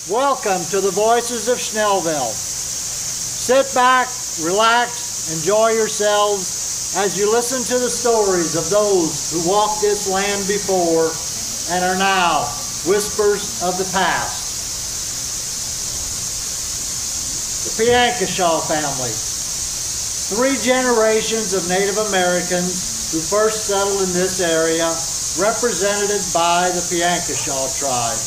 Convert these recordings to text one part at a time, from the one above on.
Welcome to the Voices of Schnellville. Sit back, relax, enjoy yourselves as you listen to the stories of those who walked this land before and are now whispers of the past. The Piankashaw family. 3 generations of Native Americans who first settled in this area, represented by the Piankashaw tribe.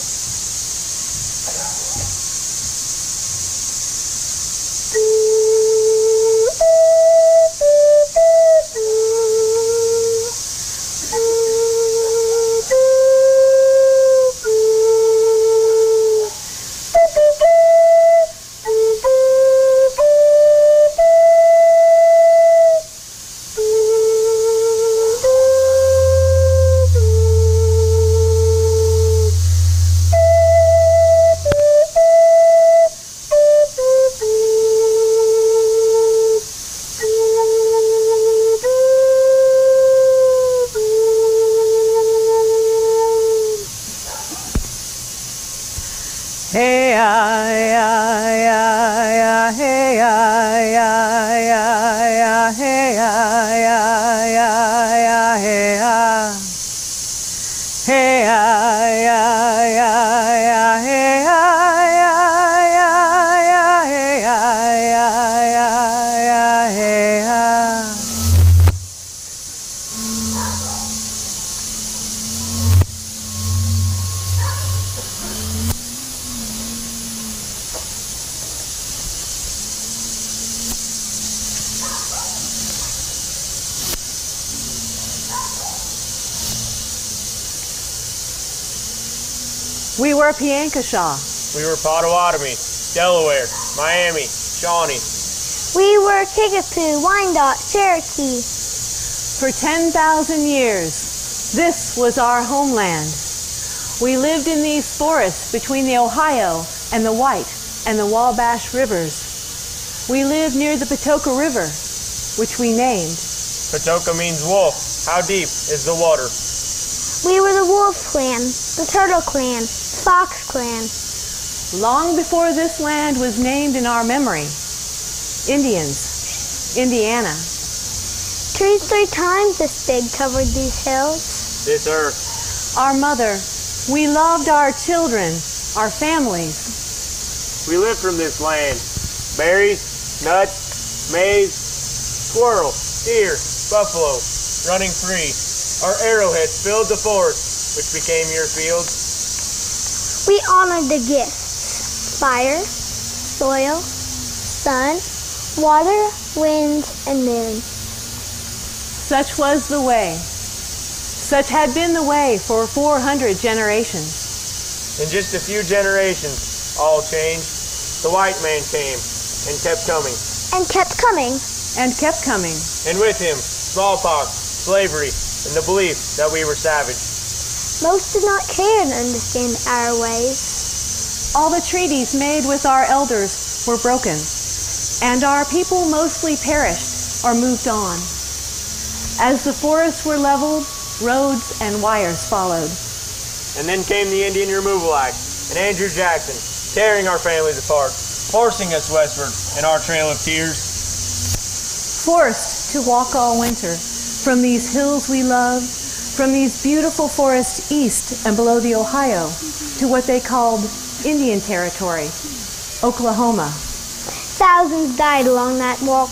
Hey ay ay ay ay hey ay ay ay ay hey ay ay ay ay hey ay hey ay ay ay ay hey ay ay ay ay hey ay ay ay ay hey ay. We were Piankashaw. We were Potawatomi, Delaware, Miami, Shawnee. We were Kickapoo, Wyandotte, Cherokee. For 10,000 years, this was our homeland. We lived in these forests between the Ohio and the White and the Wabash rivers. We lived near the Patoka River, which we named. Patoka means wolf. How deep is the water? We were the Wolf Clan, the Turtle Clan, Fox Clan. Long before this land was named in our memory, Indians, Indiana. Trees 3 times this big covered these hills. This earth. Our mother, we loved our children, our families. We lived from this land. Berries, nuts, maize, squirrel, deer, buffalo, running free. Our arrowheads filled the forest, which became your fields. We honored the gifts: fire, soil, sun, water, wind, and moon. Such was the way. Such had been the way for 400 generations. In just a few generations, all changed. The white man came and kept coming. And kept coming. And kept coming. And with him, smallpox, slavery, and the belief that we were savage. Most did not care to understand our ways. All the treaties made with our elders were broken, and our people mostly perished or moved on. As the forests were leveled, roads and wires followed. And then came the Indian Removal Act and Andrew Jackson, tearing our families apart, forcing us westward in our trail of tears. Forced to walk all winter from these hills we love, from these beautiful forests east and below the Ohio, to what they called Indian Territory, Oklahoma. Thousands died along that walk,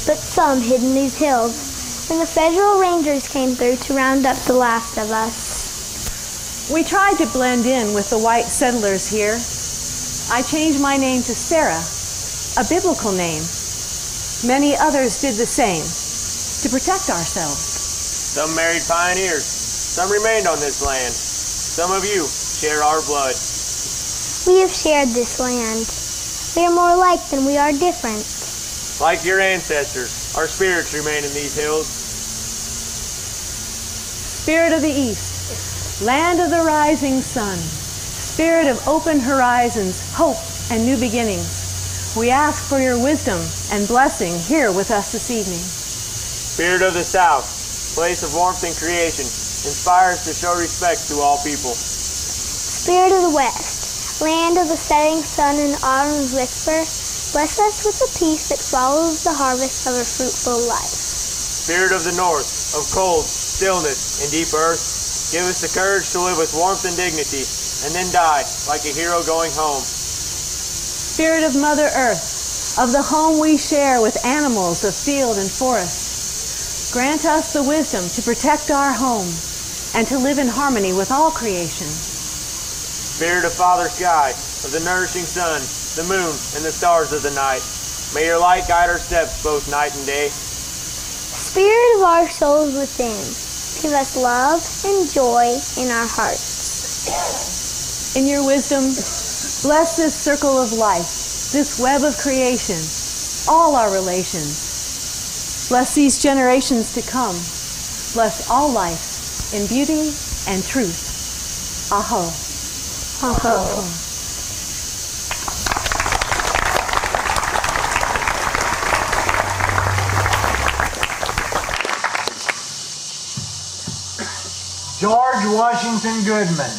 but some hid in these hills, and the federal rangers came through to round up the last of us. We tried to blend in with the white settlers here. I changed my name to Sarah, a biblical name. Many others did the same, to protect ourselves. Some married pioneers. Some remained on this land. Some of you share our blood. We have shared this land. We are more alike than we are different. Like your ancestors, our spirits remain in these hills. Spirit of the East, land of the rising sun, spirit of open horizons, hope, and new beginnings, we ask for your wisdom and blessing here with us this evening. Spirit of the South, place of warmth and creation, inspire us to show respect to all people. Spirit of the West, Land of the setting sun and autumn's whisper, bless us with the peace that follows the harvest of a fruitful life. Spirit of the north, of cold, stillness, and deep earth, give us the courage to live with warmth and dignity, and then die like a hero going home. Spirit of Mother Earth, of the home we share with animals of field and forest, grant us the wisdom to protect our home and to live in harmony with all creation. Spirit of Father Sky, of the nourishing sun, the moon, and the stars of the night, may your light guide our steps both night and day. Spirit of our souls within, give us love and joy in our hearts. In your wisdom, bless this circle of life, this web of creation, all our relations. Bless these generations to come. Bless all life in beauty and truth. Aho. Aho. George Washington Goodman.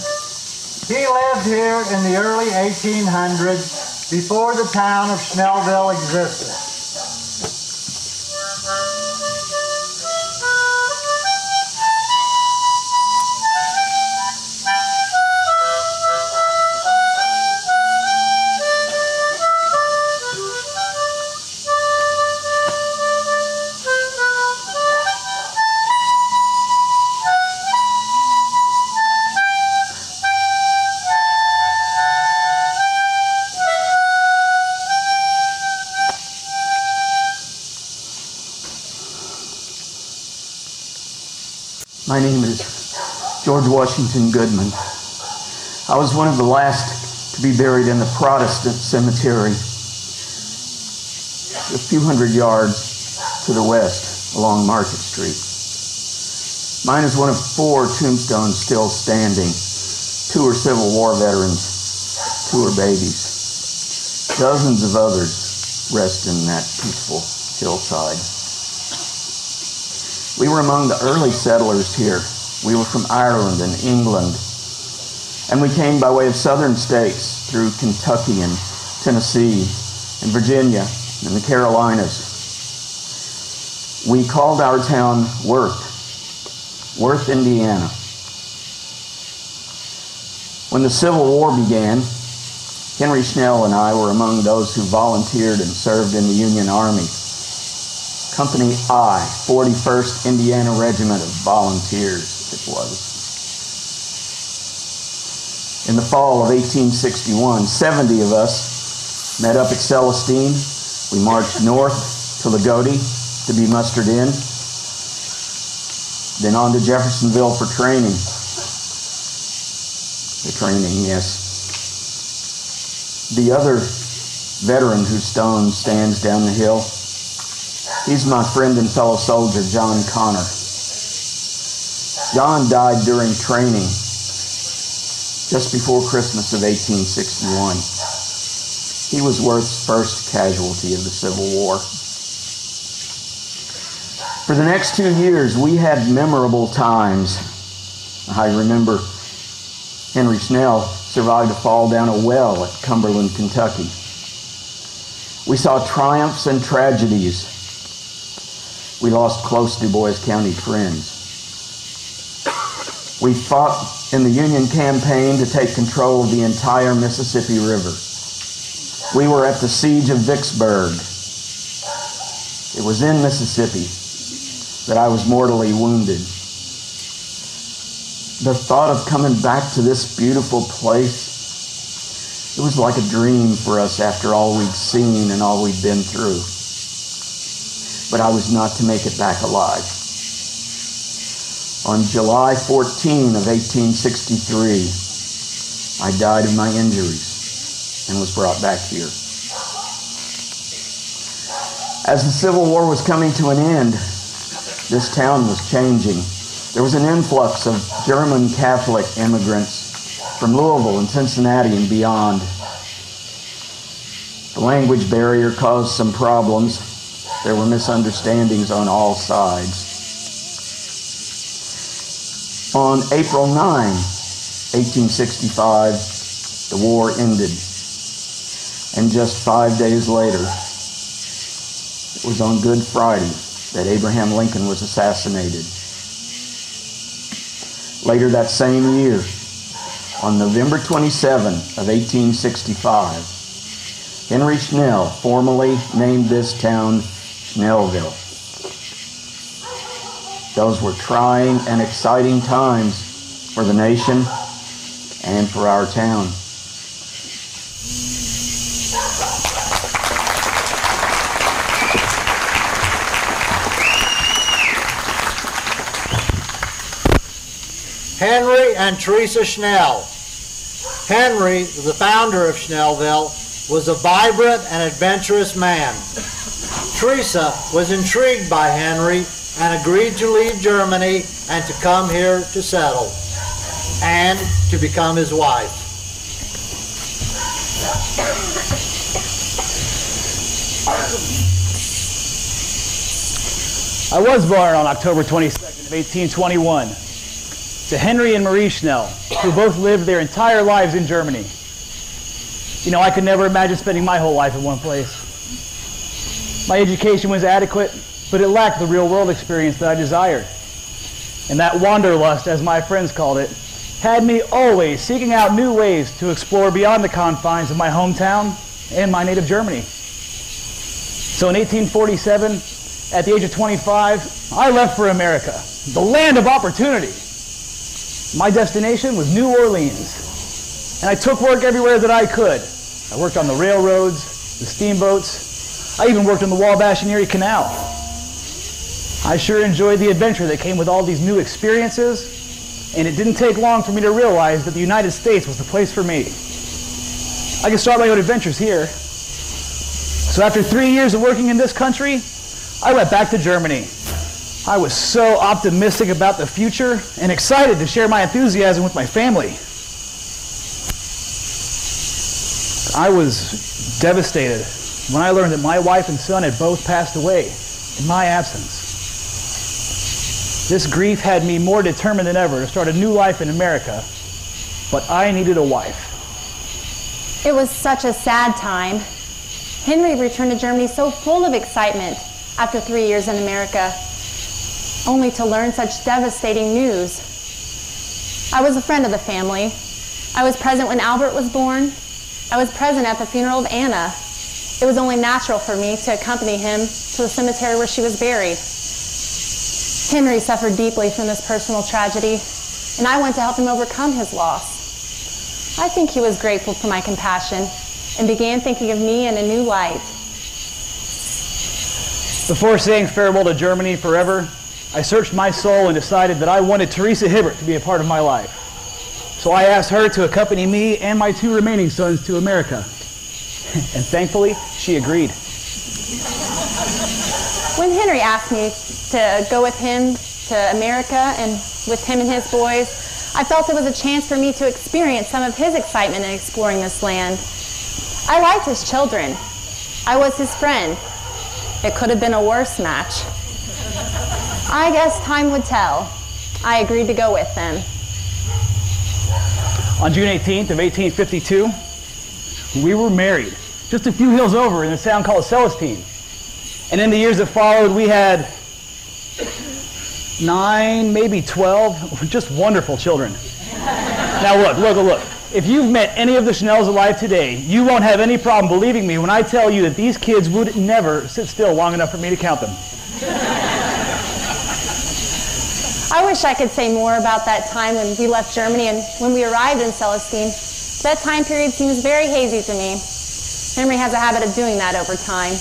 He lived here in the early 1800s before the town of Schnellville existed. My name is George Washington Goodman. I was one of the last to be buried in the Protestant cemetery, a few hundred yards to the west along Market Street. Mine is one of 4 tombstones still standing. 2 are Civil War veterans, 2 are babies. Dozens of others rest in that peaceful hillside. We were among the early settlers here. We were from Ireland and England, and we came by way of southern states through Kentucky and Tennessee and Virginia and the Carolinas. We called our town Worth, Indiana. When the Civil War began, Henry Schnell and I were among those who volunteered and served in the Union Army. Company I, 41st Indiana Regiment of Volunteers, it was. In the fall of 1861, 70 of us met up at Celestine. We marched north to Lagodi to be mustered in, then on to Jeffersonville for training. The training, yes. The other veteran whose stone stands down the hill, he's my friend and fellow soldier, John Connor. John died during training just before Christmas of 1861. He was Worth's first casualty of the Civil War. For the next 2 years, we had memorable times. I remember Henry Schnell survived a fall down a well at Cumberland, Kentucky. We saw triumphs and tragedies. We lost close Du Bois County friends. We fought in the Union campaign to take control of the entire Mississippi River. We were at the siege of Vicksburg. It was in Mississippi that I was mortally wounded. The thought of coming back to this beautiful place, it was like a dream for us after all we'd seen and all we'd been through. But I was not to make it back alive. On July 14 of 1863, I died of my injuries and was brought back here. As the Civil War was coming to an end, this town was changing. There was an influx of German Catholic immigrants from Louisville and Cincinnati and beyond. The language barrier caused some problems. There were misunderstandings on all sides. On April 9, 1865, the war ended. And just 5 days later, it was on Good Friday that Abraham Lincoln was assassinated. Later that same year, on November 27 of 1865, Henry Schnell formally named this town Schnellville. Those were trying and exciting times for the nation and for our town. Henry and Teresa Schnell. Henry, the founder of Schnellville, was a vibrant and adventurous man. Teresa was intrigued by Henry and agreed to leave Germany and to come here to settle and to become his wife. I was born on October 22nd of 1821 to Henry and Marie Schnell, who both lived their entire lives in Germany. You know, I could never imagine spending my whole life in one place. My education was adequate, but it lacked the real-world experience that I desired. And that wanderlust, as my friends called it, had me always seeking out new ways to explore beyond the confines of my hometown and my native Germany. So in 1847, at the age of 25, I left for America, the land of opportunity. My destination was New Orleans, and I took work everywhere that I could. I worked on the railroads, the steamboats. I even worked on the Wabash and Erie Canal. I sure enjoyed the adventure that came with all these new experiences, and it didn't take long for me to realize that the United States was the place for me. I could start my own adventures here. So after 3 years of working in this country, I went back to Germany. I was so optimistic about the future and excited to share my enthusiasm with my family. I was devastated when I learned that my wife and son had both passed away in my absence. This grief had me more determined than ever to start a new life in America, but I needed a wife. It was such a sad time. Henry returned to Germany so full of excitement after 3 years in America, only to learn such devastating news. I was a friend of the family. I was present when Albert was born. I was present at the funeral of Anna. It was only natural for me to accompany him to the cemetery where she was buried. Henry suffered deeply from this personal tragedy, and I went to help him overcome his loss. I think he was grateful for my compassion and began thinking of me in a new light. Before saying farewell to Germany forever, I searched my soul and decided that I wanted Teresa Hibbert to be a part of my life. So I asked her to accompany me and my 2 remaining sons to America. And thankfully, she agreed. When Henry asked me to go with him to America and with him and his boys, I felt it was a chance for me to experience some of his excitement in exploring this land. I liked his children. I was his friend. It could have been a worse match. I guess time would tell. I agreed to go with them. On June 18th of 1852, we were married, just a few hills over in a town called Celestine. And in the years that followed, we had 9, maybe 12, just wonderful children. Now look. If you've met any of the Schnells alive today, you won't have any problem believing me when I tell you that these kids would never sit still long enough for me to count them. I wish I could say more about that time when we left Germany and when we arrived in Celestine. That time period seems very hazy to me. Henry has a habit of doing that over time.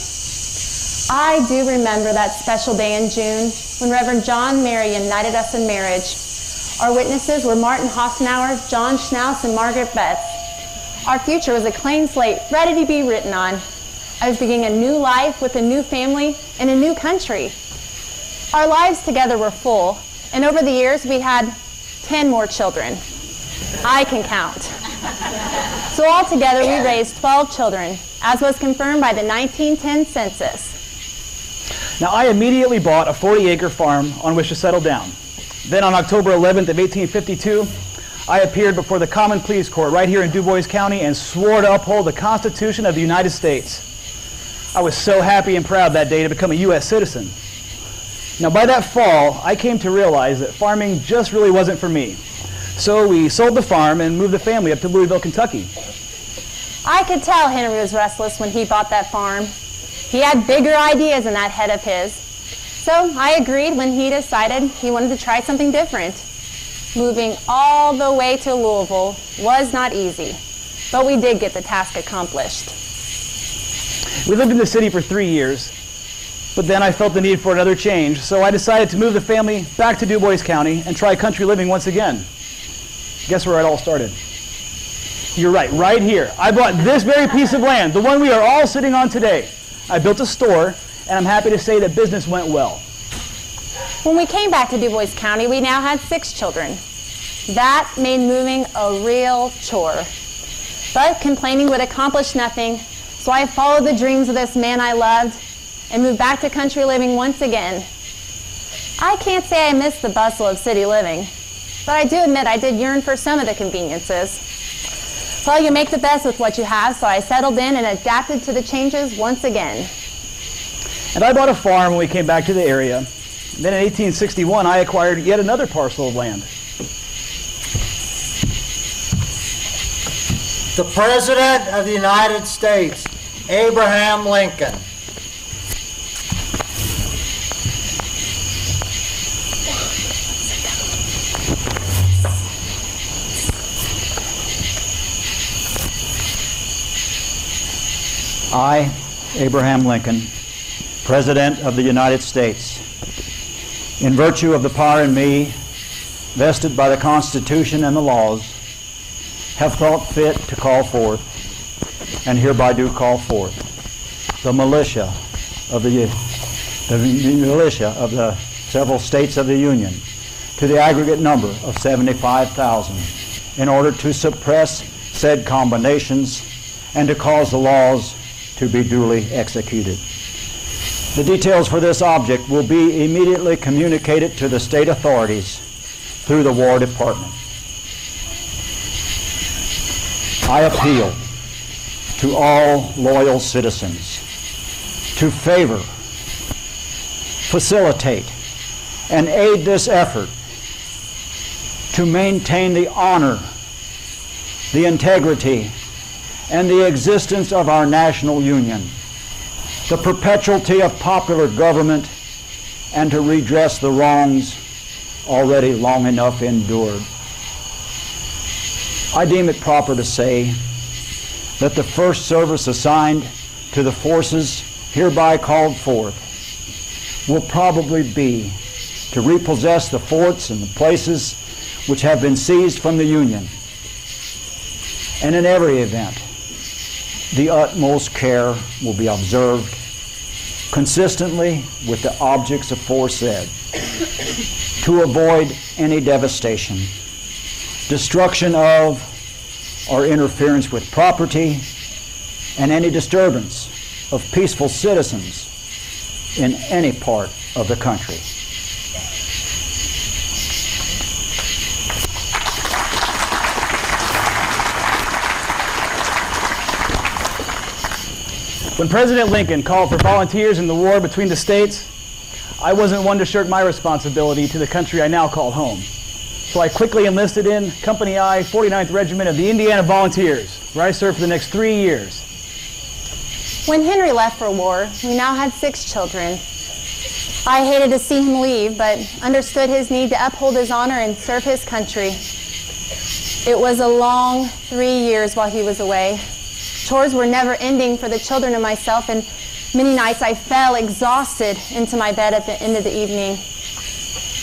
I do remember that special day in June when Reverend John and Mary united us in marriage. Our witnesses were Martin Hofnauer, John Schnaus, and Margaret Betts. Our future was a clean slate, ready to be written on. I was beginning a new life with a new family in a new country. Our lives together were full, and over the years we had 10 more children. I can count. So altogether we raised 12 children, as was confirmed by the 1910 census. Now, I immediately bought a 40-acre farm on which to settle down. Then on October 11th of 1852, I appeared before the Common Pleas Court right here in Du Bois County and swore to uphold the Constitution of the United States. I was so happy and proud that day to become a U.S. citizen. Now, by that fall, I came to realize that farming just really wasn't for me. So we sold the farm and moved the family up to Louisville, Kentucky. I could tell Henry was restless when he bought that farm. He had bigger ideas in that head of his. So I agreed when he decided he wanted to try something different. Moving all the way to Louisville was not easy, but we did get the task accomplished. We lived in the city for 3 years, but then I felt the need for another change, so I decided to move the family back to Du Bois County and try country living once again. Guess where it all started? You're right here. I bought this very piece of land, the one we are all sitting on today. I built a store, and I'm happy to say that business went well. When we came back to Du Bois County, we now had 6 children. That made moving a real chore. But complaining would accomplish nothing, so I followed the dreams of this man I loved and moved back to country living once again. I can't say I missed the bustle of city living, but I do admit I did yearn for some of the conveniences. Well, you make the best with what you have, so I settled in and adapted to the changes once again. And I bought a farm when we came back to the area. Then in 1861, I acquired yet another parcel of land. The President of the United States, Abraham Lincoln. I, Abraham Lincoln, President of the United States, in virtue of the power in me vested by the Constitution and the laws, have thought fit to call forth, and hereby do call forth, the militia of the several states of the Union to the aggregate number of 75,000 in order to suppress said combinations and to cause the laws to be duly executed. The details for this object will be immediately communicated to the state authorities through the War Department. I appeal to all loyal citizens to favor, facilitate, and aid this effort to maintain the honor, the integrity, and the existence of our national union, the perpetuity of popular government, and to redress the wrongs already long enough endured. I deem it proper to say that the first service assigned to the forces hereby called forth will probably be to repossess the forts and the places which have been seized from the Union. And in every event, the utmost care will be observed consistently with the objects aforesaid to avoid any devastation, destruction of, or interference with property, and any disturbance of peaceful citizens in any part of the country. When President Lincoln called for volunteers in the war between the states, I wasn't one to shirk my responsibility to the country I now call home. So I quickly enlisted in Company I, 49th Regiment of the Indiana Volunteers, where I served for the next 3 years. When Henry left for war, we now had 6 children. I hated to see him leave, but understood his need to uphold his honor and serve his country. It was a long 3 years while he was away. Chores were never ending for the children and myself, and many nights I fell exhausted into my bed at the end of the evening.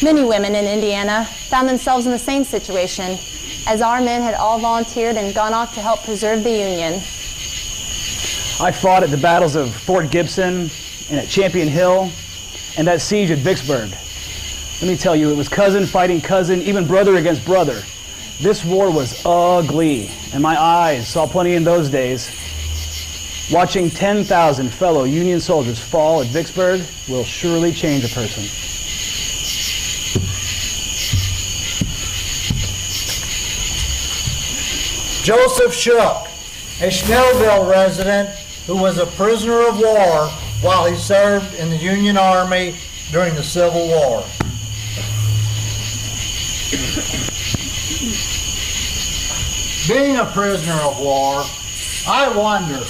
Many women in Indiana found themselves in the same situation, as our men had all volunteered and gone off to help preserve the Union. I fought at the battles of Fort Gibson and at Champion Hill and that siege at Vicksburg. Let me tell you, it was cousin fighting cousin, even brother against brother. This war was ugly, and my eyes saw plenty in those days. Watching 10,000 fellow Union soldiers fall at Vicksburg will surely change a person. Joseph Shook, a Schnellville resident who was a prisoner of war while he served in the Union Army during the Civil War. Being a prisoner of war, I wonder,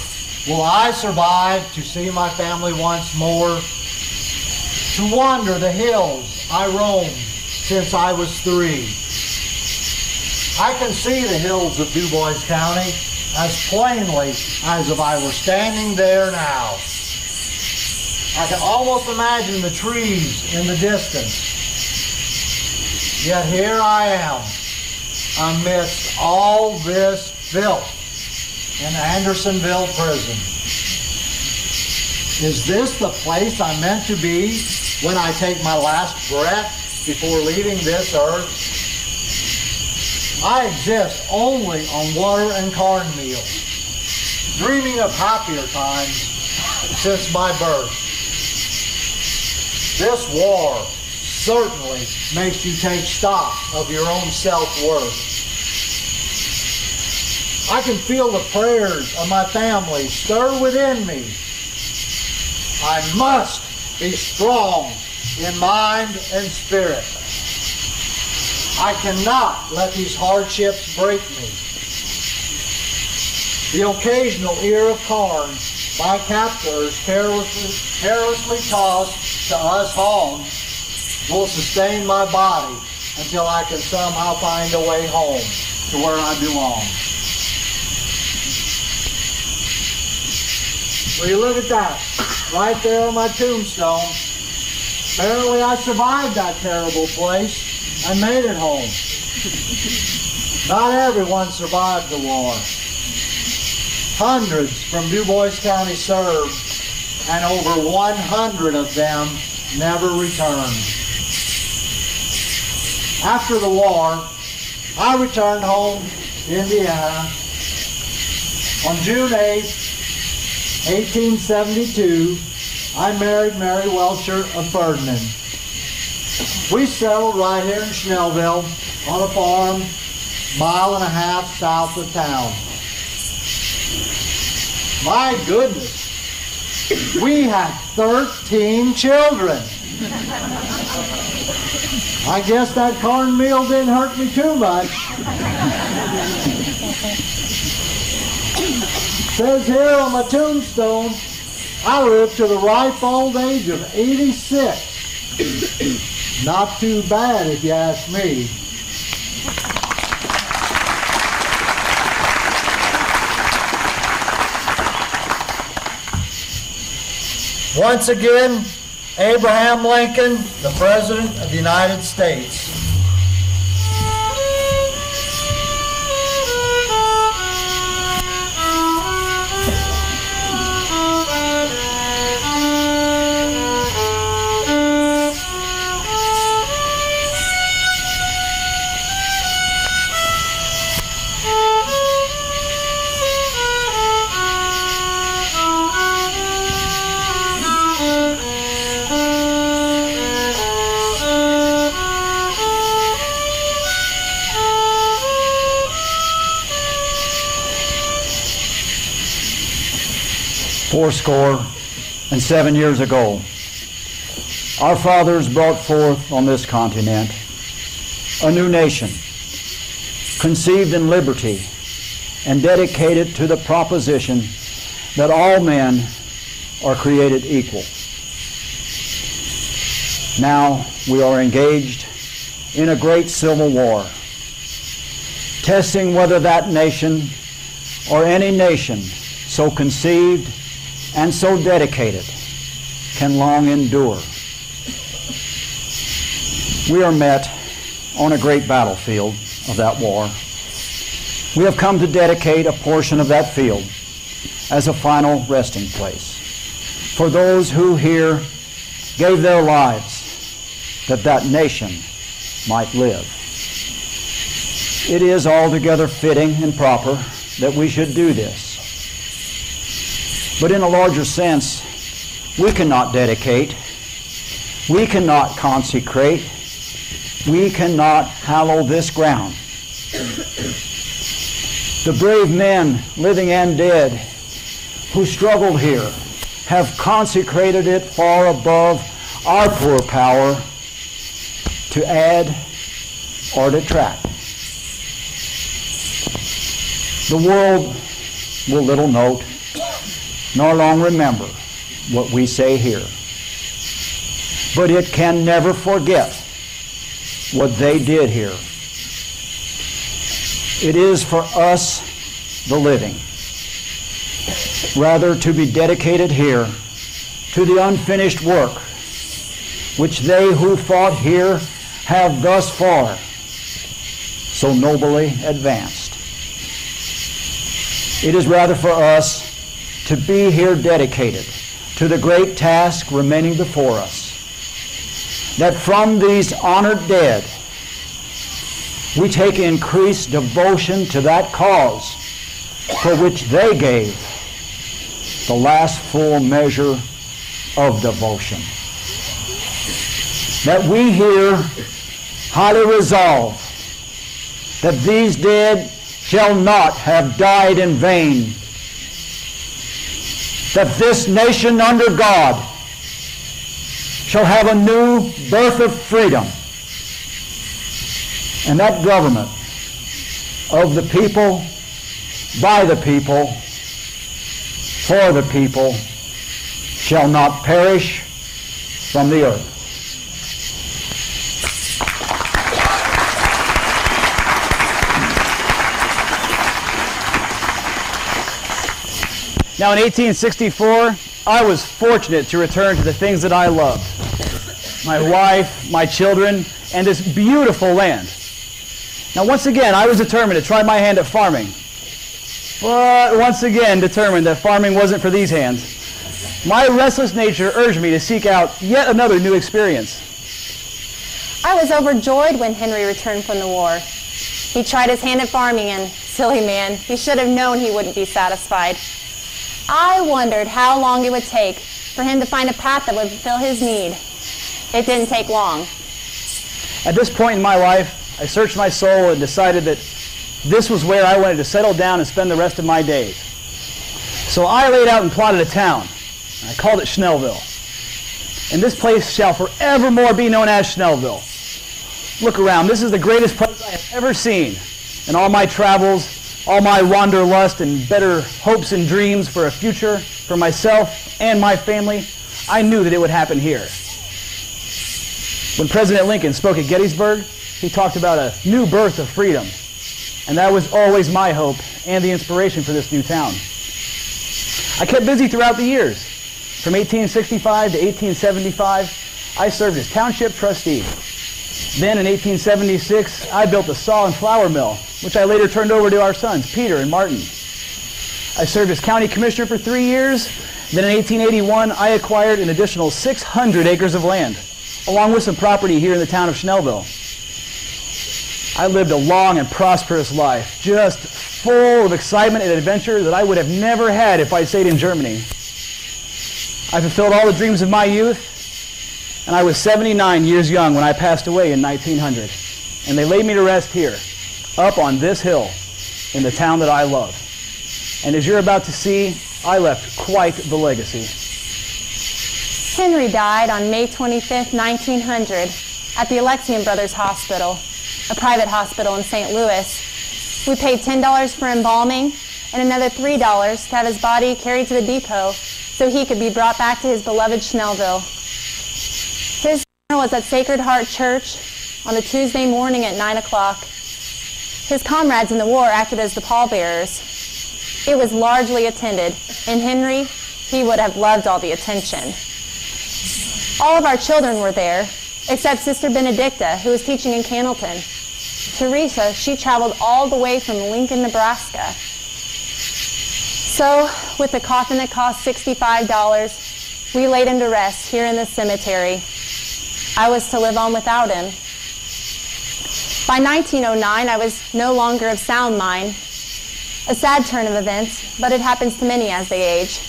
will I survive to see my family once more? To wander the hills I roamed since I was 3. I can see the hills of Du Bois County as plainly as if I were standing there now. I can almost imagine the trees in the distance. Yet here I am, amidst all this filth in Andersonville prison. Is this the place I'm meant to be when I take my last breath before leaving this earth? I exist only on water and cornmeal, dreaming of happier times since my birth. This war certainly makes you take stock of your own self-worth. I can feel the prayers of my family stir within me. I must be strong in mind and spirit. I cannot let these hardships break me. The occasional ear of corn my captors carelessly tossed to us home will sustain my body until I can somehow find a way home to where I belong. Will you look at that? Right there on my tombstone. Apparently I survived that terrible place and made it home. Not everyone survived the war. Hundreds from Du Bois County served, and over 100 of them never returned. After the war, I returned home to Indiana. On June 8, 1872, I married Mary Welcher of Ferdinand. We settled right here in Schnellville on a farm 1.5 miles south of town. My goodness, we had 13 children. I guess that cornmeal didn't hurt me too much. Says here on my tombstone, I lived to the ripe old age of 86. Not too bad if you ask me. Once again, Abraham Lincoln, the President of the United States. Fourscore and 7 years ago, our fathers brought forth on this continent a new nation, conceived in liberty and dedicated to the proposition that all men are created equal. Now we are engaged in a great civil war, testing whether that nation or any nation so conceived and so dedicated can long endure. We are met on a great battlefield of that war. We have come to dedicate a portion of that field as a final resting place for those who here gave their lives that that nation might live. It is altogether fitting and proper that we should do this. But in a larger sense, we cannot dedicate, we cannot consecrate, we cannot hallow this ground. The brave men, living and dead, who struggled here, have consecrated it far above our poor power to add or detract. The world will little note, nor long remember what we say here. But it can never forget what they did here. It is for us, the living, rather to be dedicated here to the unfinished work which they who fought here have thus far so nobly advanced. It is rather for us to be here dedicated to the great task remaining before us, that from these honored dead we take increased devotion to that cause for which they gave the last full measure of devotion. That we here highly resolve that these dead shall not have died in vain, that this nation under God shall have a new birth of freedom, and that government of the people, by the people, for the people, shall not perish from the earth. Now in 1864, I was fortunate to return to the things that I loved. My wife, my children, and this beautiful land. Now once again, I was determined to try my hand at farming. But once again determined that farming wasn't for these hands. My restless nature urged me to seek out yet another new experience. I was overjoyed when Henry returned from the war. He tried his hand at farming and, silly man, he should have known he wouldn't be satisfied. I wondered how long it would take for him to find a path that would fulfill his need. It didn't take long. At this point in my life, I searched my soul and decided that this was where I wanted to settle down and spend the rest of my days. So I laid out and plotted a town. I called it Schnellville. And this place shall forevermore be known as Schnellville. Look around. This is the greatest place I have ever seen. In all my travels, all my wanderlust and better hopes and dreams for a future for myself and my family, I knew that it would happen here. When President Lincoln spoke at Gettysburg, he talked about a new birth of freedom. And that was always my hope and the inspiration for this new town. I kept busy throughout the years. From 1865 to 1875, I served as township trustee. Then in 1876, I built a saw and flour mill, which I later turned over to our sons, Peter and Martin. I served as county commissioner for 3 years. Then in 1881, I acquired an additional 600 acres of land, along with some property here in the town of Schnellville. I lived a long and prosperous life, just full of excitement and adventure that I would have never had if I'd stayed in Germany. I fulfilled all the dreams of my youth, and I was 79 years young when I passed away in 1900. And they laid me to rest here, up on this hill, in the town that I love. And as you're about to see, I left quite the legacy. Henry died on May 25, 1900, at the Alexian Brothers Hospital, a private hospital in St. Louis. We paid $10 for embalming and another $3 to have his body carried to the depot so he could be brought back to his beloved Schnellville. His funeral was at Sacred Heart Church on a Tuesday morning at 9 o'clock. His comrades in the war acted as the pallbearers. It was largely attended, and Henry, he would have loved all the attention. All of our children were there, except Sister Benedicta, who was teaching in Cannleton. Teresa, she traveled all the way from Lincoln, Nebraska. So, with a coffin that cost $65, we laid him to rest here in this cemetery. I was to live on without him. By 1909, I was no longer of sound mind. A sad turn of events, but it happens to many as they age.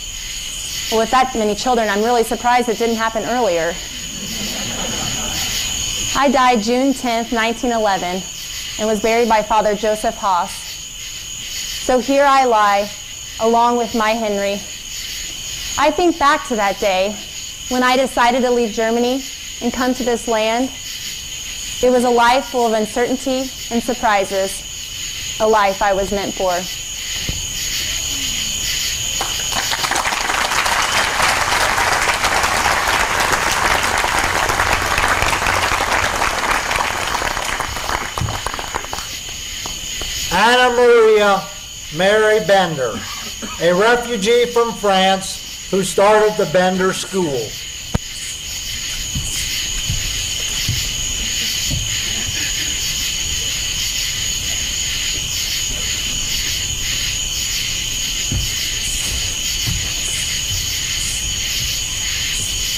Well, with that many children, I'm really surprised it didn't happen earlier. I died June 10th, 1911, and was buried by Father Joseph Haas. So here I lie, along with my Henry. I think back to that day when I decided to leave Germany and come to this land. It was a life full of uncertainty and surprises, a life I was meant for. Anna Maria Mary Bender, a refugee from France who started the Bender School.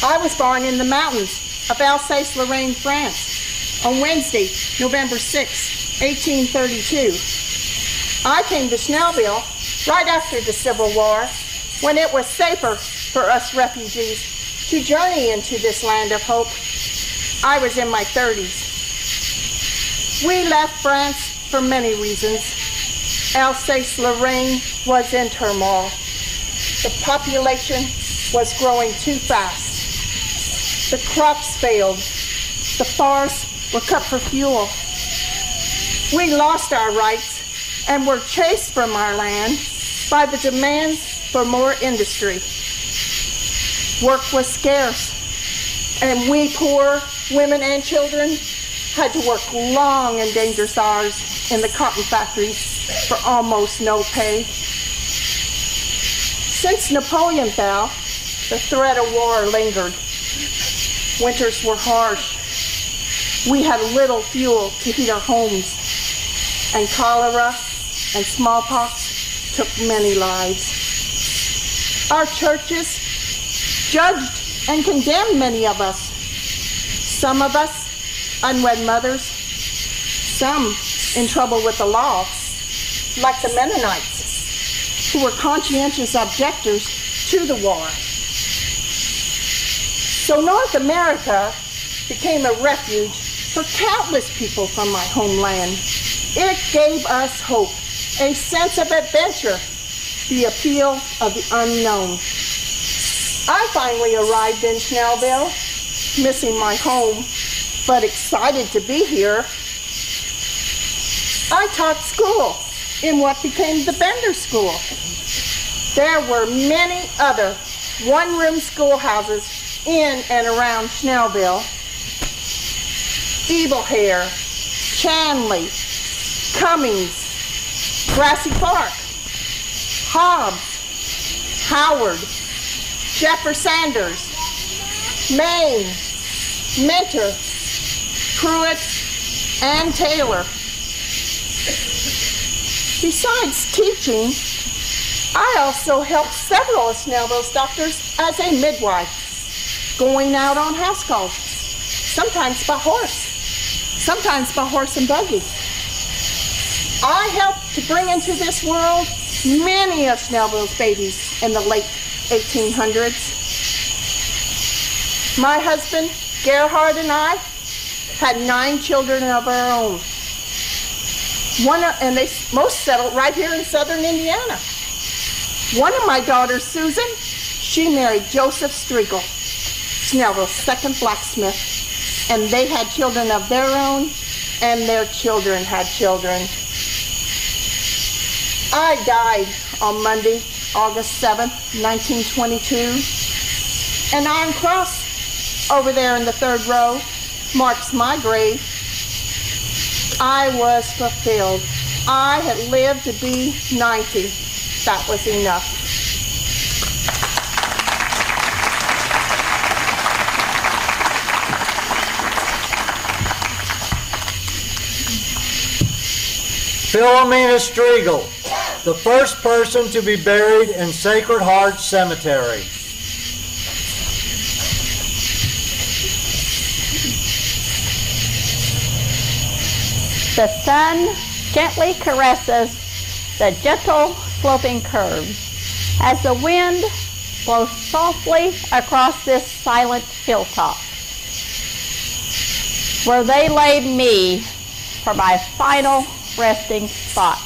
I was born in the mountains of Alsace-Lorraine, France, on Wednesday, November 6, 1832. I came to Schnellville right after the Civil War, when it was safer for us refugees to journey into this land of hope. I was in my 30s. We left France for many reasons. Alsace-Lorraine was in turmoil. The population was growing too fast. The crops failed. The forests were cut for fuel. We lost our rights and were chased from our land by the demands for more industry. Work was scarce, and we poor women and children had to work long and dangerous hours in the cotton factories for almost no pay. Since Napoleon fell, the threat of war lingered. Winters were harsh. We had little fuel to heat our homes, and cholera and smallpox took many lives. Our churches judged and condemned many of us. Some of us unwed mothers, some in trouble with the law, like the Mennonites, who were conscientious objectors to the war. So North America became a refuge for countless people from my homeland. It gave us hope, a sense of adventure, the appeal of the unknown. I finally arrived in Schnellville, missing my home, but excited to be here. I taught school in what became the Bender School. There were many other one-room schoolhouses in and around Schnellville. Evilhair, Chanley, Cummings, Grassy Park, Hobbs, Howard, Jeffer Sanders, Maine, Mentor, Pruitt, and Taylor. Besides teaching, I also helped several of Schnellville's doctors as a midwife, going out on house calls, sometimes by horse and buggy. I helped to bring into this world many of Schnellville's babies in the late 1800s. My husband, Gerhard, and I had 9 children of our own. And they most settled right here in southern Indiana. One of my daughters, Susan, she married Joseph Striegel, Schnellville's second blacksmith, and they had children of their own, and their children had children. I died on Monday, August 7th, 1922. An iron cross over there in the 3rd row marks my grave. I was fulfilled. I had lived to be 90. That was enough. Philomena Striegel, the first person to be buried in Sacred Heart Cemetery. The sun gently caresses the gentle sloping curves as the wind blows softly across this silent hilltop, where they laid me for my final resting spot.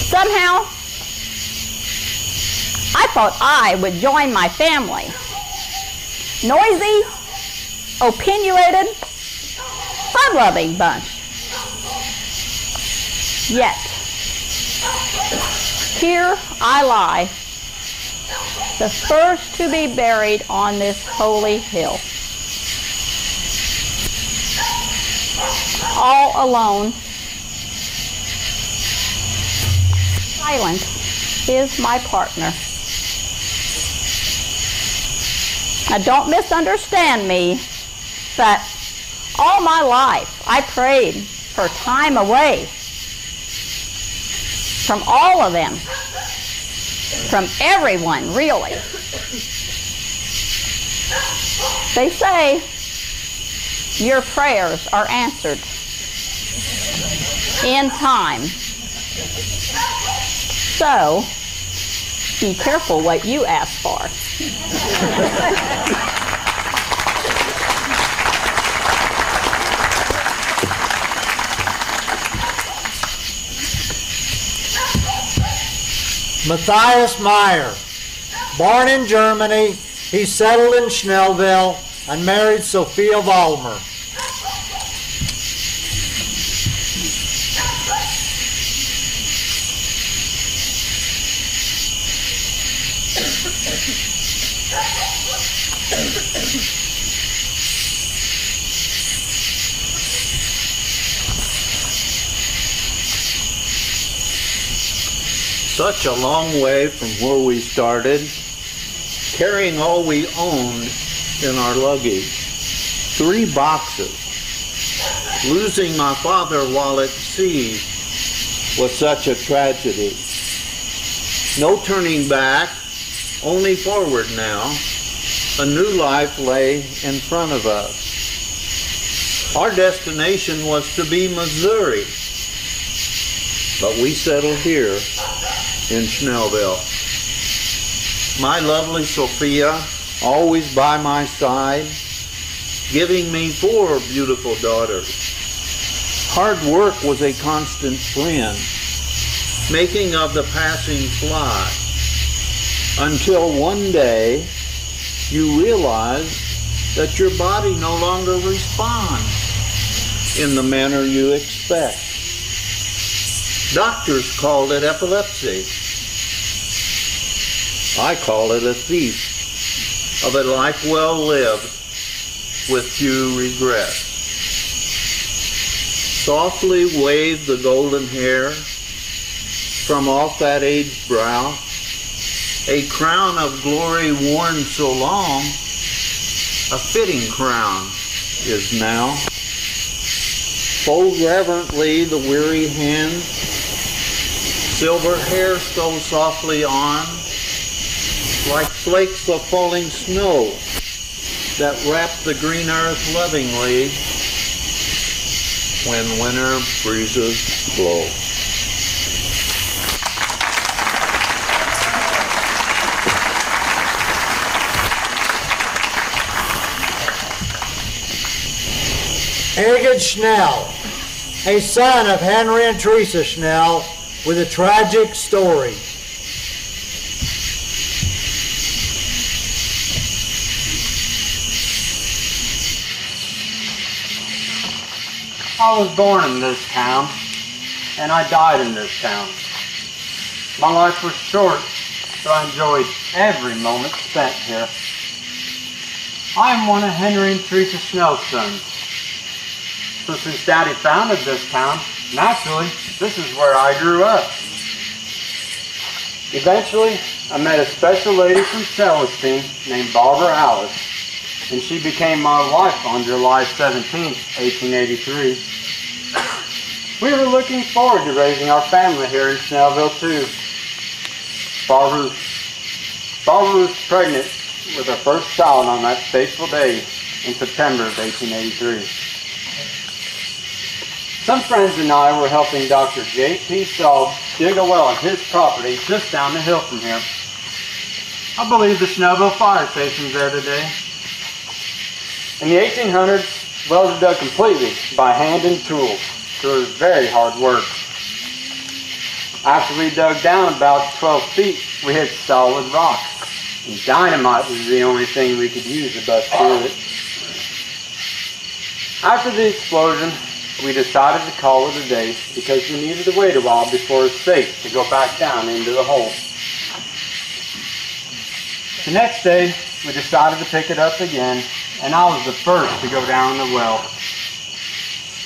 Somehow, I thought I would join my family. Noisy, opinionated, fun-loving bunch. Yet, here I lie, the first to be buried on this holy hill. All alone. Silence is my partner. Now don't misunderstand me, but all my life I prayed for time away from all of them, from everyone, really. They say your prayers are answered in time. So, be careful what you ask for. Matthias Meyer, born in Germany, he settled in Schnellville and married Sophia Vollmer. Such a long way from where we started, carrying all we owned in our luggage. 3 boxes. Losing my father while at sea was such a tragedy. No turning back, only forward now. A new life lay in front of us. Our destination was to be Missouri, but we settled here in Schnellville. My lovely Sophia, always by my side, giving me 4 beautiful daughters. Hard work was a constant friend, making of the passing fly, until one day you realize that your body no longer responds in the manner you expect. Doctors called it epilepsy. I call it a thief of a life well lived with few regrets. Softly waved the golden hair from off that aged brow, a crown of glory worn so long, a fitting crown is now. Fold reverently the weary hand, silver hair stole softly on, like flakes of falling snow that wrap the green earth lovingly when winter breezes blow. Aged Schnell, a son of Henry and Teresa Schnell, with a tragic story. I was born in this town, and I died in this town. My life was short, but I enjoyed every moment spent here. I am one of Henry and Teresa Schnell's sons. So since Daddy founded this town, naturally, this is where I grew up. Eventually, I met a special lady from Celestine named Barbara Alice, and she became my wife on July 17, 1883. We were looking forward to raising our family here in Schnellville, too. Barbara was pregnant with her first child on that fateful day in September of 1883. Some friends and I were helping Dr. J.P. Saul dig a well on his property just down the hill from here. I believe the Schnellville fire station's there today. In the 1800s, wells were dug completely by hand and tools, so it was very hard work. After we dug down about 12 feet, we hit solid rock. And dynamite was the only thing we could use to bust through it. After the explosion, we decided to call it a day because we needed to wait a while before it's safe to go back down into the hole. The next day, we decided to pick it up again, and I was the first to go down the well.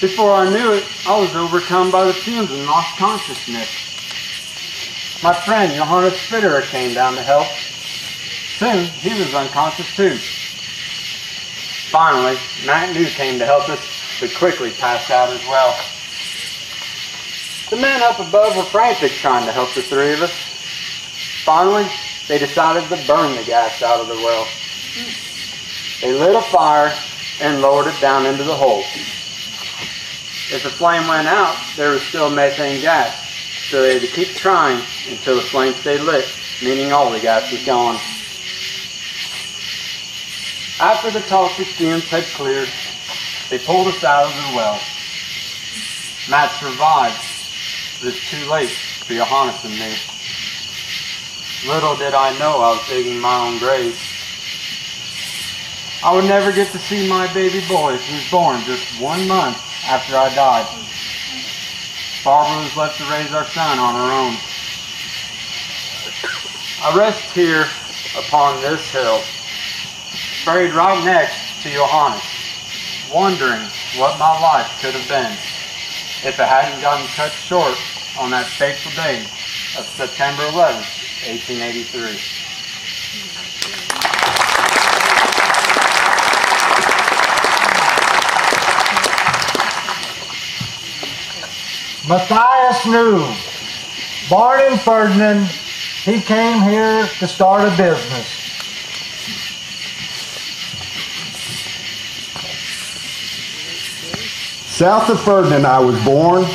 Before I knew it, I was overcome by the fumes and lost consciousness. My friend Johannes Fitterer came down to help. Soon, he was unconscious too. Finally, Matt New came to help us, but quickly passed out as well. The men up above were frantic trying to help the three of us. Finally, they decided to burn the gas out of the well. They lit a fire and lowered it down into the hole. If the flame went out, there was still methane gas, so they had to keep trying until the flame stayed lit, meaning all the gas was gone. After the toxic fumes had cleared, they pulled us out of the well. Matt survived, but it's too late for Johannes and me. Little did I know I was digging my own grave. I would never get to see my baby boy who was born just 1 month after I died. Barbara was left to raise our son on her own. I rest here upon this hill, buried right next to Johannes, wondering what my life could have been if it hadn't gotten cut short on that fateful day of September 11th, 1883. Matthias New, born in Ferdinand, he came here to start a business. South of Ferdinand I was born,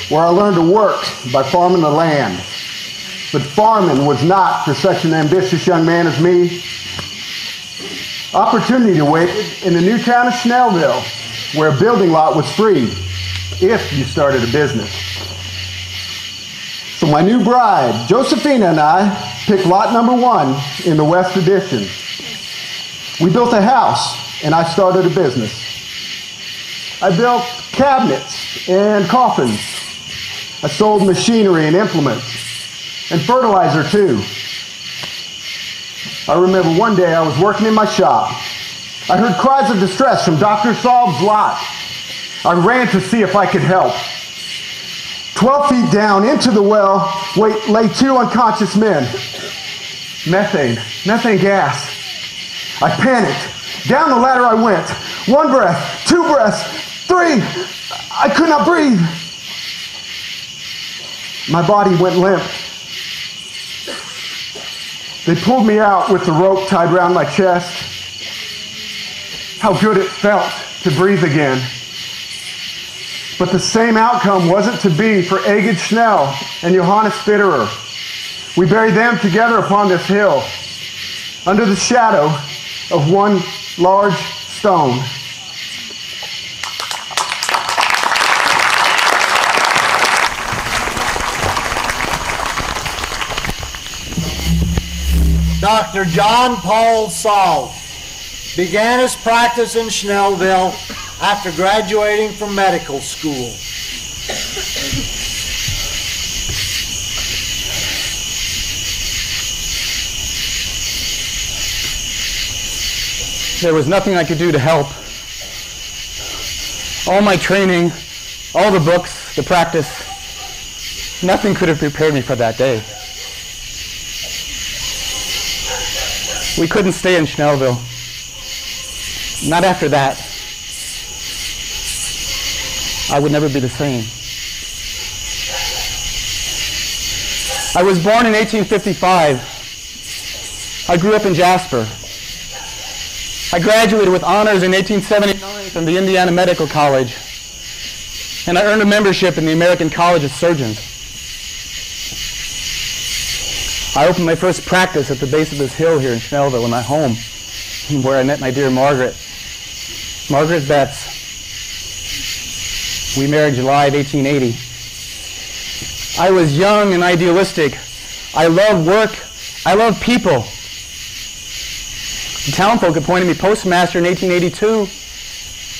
where I learned to work by farming the land. But farming was not for such an ambitious young man as me. Opportunity awaited in the new town of Schnellville, where a building lot was free if you started a business. So my new bride, Josephina, and I picked lot number 1 in the West Addition. We built a house, and I started a business. I built cabinets and coffins. I sold machinery and implements, and fertilizer too. I remember one day I was working in my shop. I heard cries of distress from Dr. Saab's lot. I ran to see if I could help. 12 feet down into the well lay 2 unconscious men. Methane gas. I panicked. Down the ladder I went. 1 breath, 2 breaths, 3. I could not breathe. My body went limp. They pulled me out with the rope tied around my chest. How good it felt to breathe again. But the same outcome wasn't to be for Egid Schnell and Johannes Fitterer. We buried them together upon this hill, under the shadow of one large stone. Dr. John Paul Saul began his practice in Schnellville after graduating from medical school. There was nothing I could do to help. All my training, all the books, the practice, nothing could have prepared me for that day. We couldn't stay in Schnellville. Not after that. I would never be the same. I was born in 1855. I grew up in Jasper. I graduated with honors in 1879 from the Indiana Medical College, and I earned a membership in the American College of Surgeons. I opened my first practice at the base of this hill here in Schnellville, in my home, where I met my dear Margaret Betts. We married July of 1880. I was young and idealistic. I loved work. I loved people. The town folk appointed me postmaster in 1882,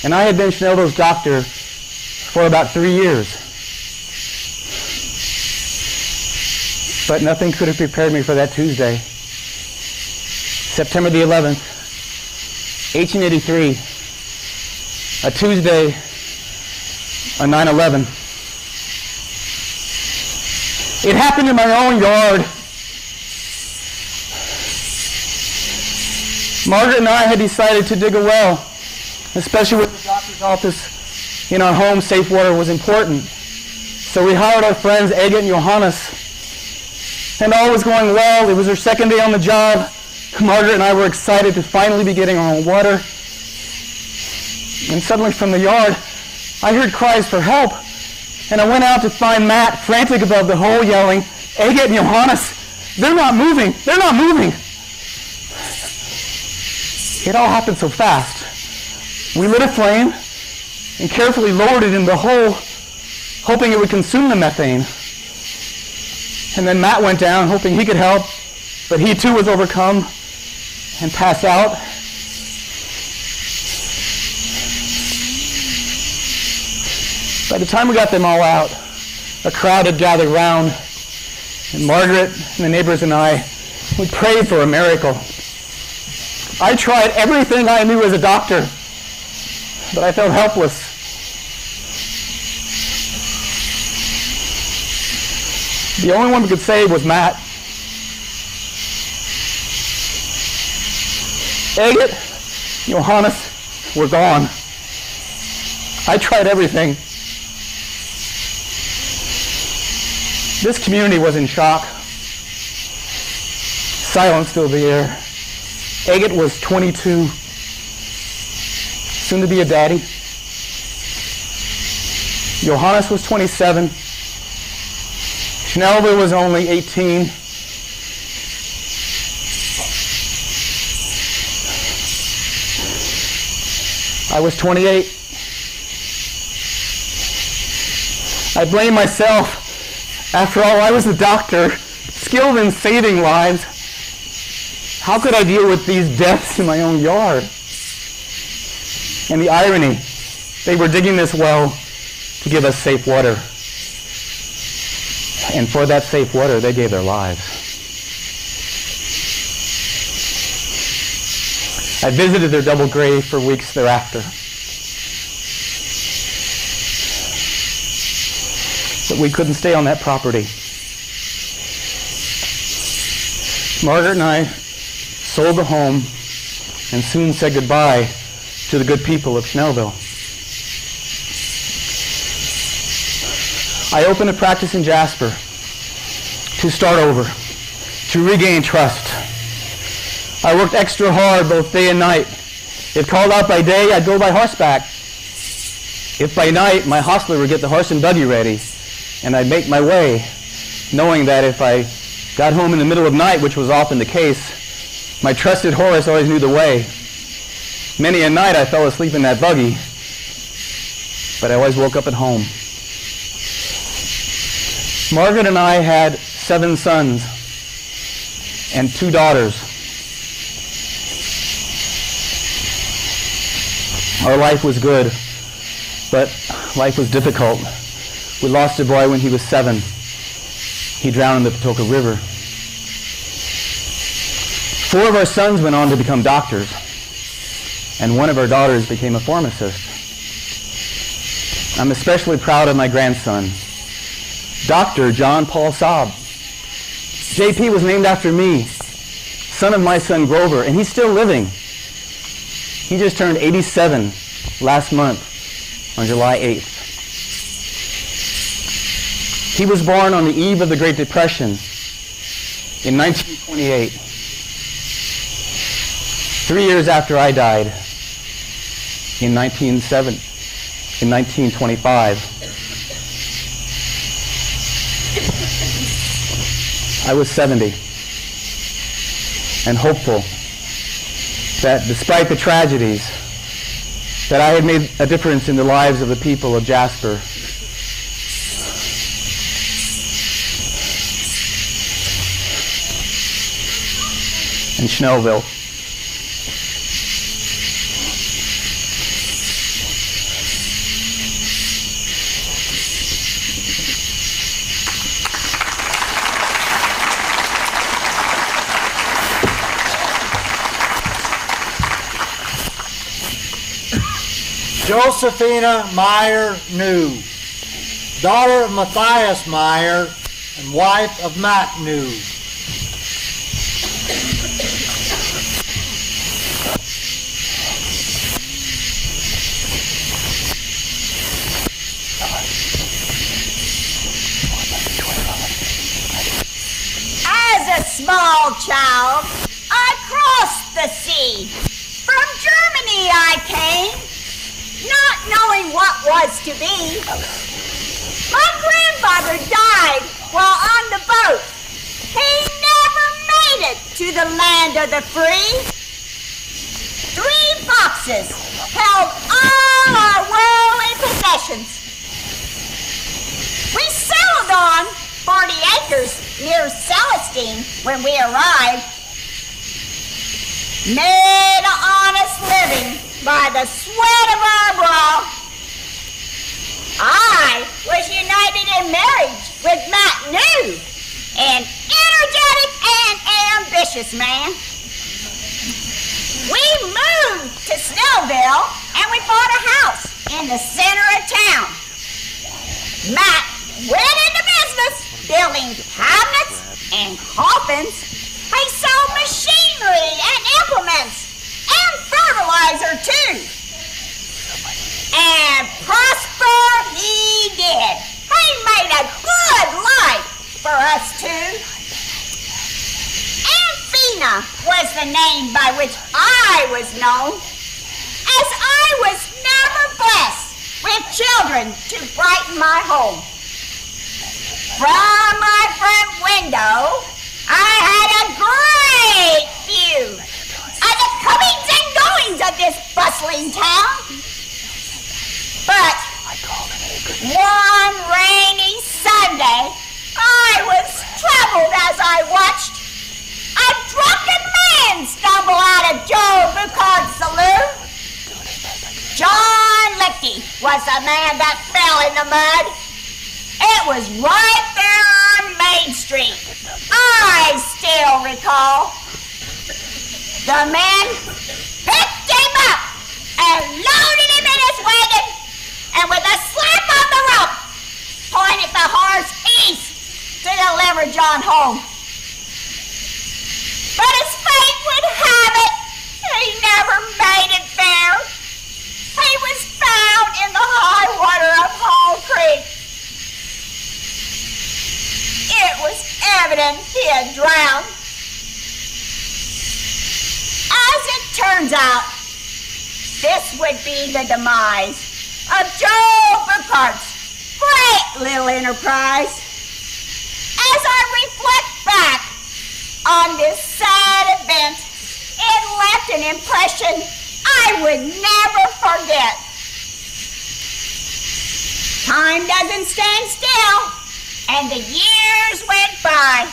and I had been Schnellville's doctor for about 3 years. But nothing could have prepared me for that Tuesday. September the 11th, 1883, a Tuesday, a 9/11. It happened in my own yard. Margaret and I had decided to dig a well, especially with the doctor's office in our home. Safe water was important. So we hired our friends Egget and Johannes, and all was going well. It was our second day on the job. Margaret and I were excited to finally be getting our own water. And suddenly from the yard, I heard cries for help. And I went out to find Matt, frantic above the hole, yelling, "Egget and Johannes, they're not moving, they're not moving." It all happened so fast. We lit a flame and carefully lowered it in the hole, hoping it would consume the methane. And then Matt went down, hoping he could help, but he too was overcome and passed out. By the time we got them all out, a crowd had gathered round, and Margaret and the neighbors and I, we prayed for a miracle. I tried everything I knew as a doctor, but I felt helpless. The only one we could save was Matt. Egget, Johannes were gone. I tried everything. This community was in shock. Silence filled the air. Egget was 22, soon to be a daddy. Johannes was 27. Schnellville was only 18. I was 28. I blame myself. After all, I was a doctor, skilled in saving lives. How could I deal with these deaths in my own yard? And the irony, they were digging this well to give us safe water. And for that safe water, they gave their lives. I visited their double grave for weeks thereafter. But we couldn't stay on that property. Margaret and I sold the home and soon said goodbye to the good people of Schnellville. I opened a practice in Jasper to start over, to regain trust. I worked extra hard both day and night. If called out by day, I'd go by horseback. If by night, my hostler would get the horse and buggy ready, and I'd make my way, knowing that if I got home in the middle of night, which was often the case, my trusted horse always knew the way. Many a night I fell asleep in that buggy, but I always woke up at home. Margaret and I had 7 sons and 2 daughters. Our life was good, but life was difficult. We lost a boy when he was 7. He drowned in the Patoka River. 4 of our sons went on to become doctors, and 1 of our daughters became a pharmacist. I'm especially proud of my grandson, Dr. John Paul Saab. JP was named after me, son of my son Grover, and he's still living. He just turned 87 last month on July 8th. He was born on the eve of the Great Depression in 1928, 3 years after I died in 1925. I was 70 and hopeful that despite the tragedies, that I had made a difference in the lives of the people of Jasper. in Schnellville. Josephina Meyer New, daughter of Matthias Meyer and wife of Matt New. As a small child, I crossed the sea. From Germany I came, not knowing what was to be. My grandfather died while on the boat. He never made it to the land of the free. 3 foxes held all our worldly possessions. We settled on 40 acres near Celestine when we arrived. Made an honest living by the sweat of our brow. I was united in marriage with Matt New, an energetic and ambitious man. We moved to Schnellville and we bought a house in the center of town. Matt went into business building cabinets and coffins. He sold machinery and implements and fertilizer too. And prosper he did. He made a good life for us two. Amphina was the name by which I was known, as I was never blessed with children to brighten my home. From my front window, I had a great view of the comings and goings of this bustling town. But one rainy Sunday, I was troubled as I watched a drunken man stumble out of Joe Bucard's saloon. John Lichty was the man that fell in the mud. It was right there on Main Street. I still recall. The man picked him up and loaded him in his wagon, and with a slap of the rope, pointed the horse east to deliver John home. But as fate would have it, he never made it there. He was found in the high water of Hall Creek. It was evident he had drowned. As it turns out, this would be the demise of Joe Burkhart's great little enterprise. As I reflect back on this sad event, it left an impression I would never forget. Time doesn't stand still, and the years went by.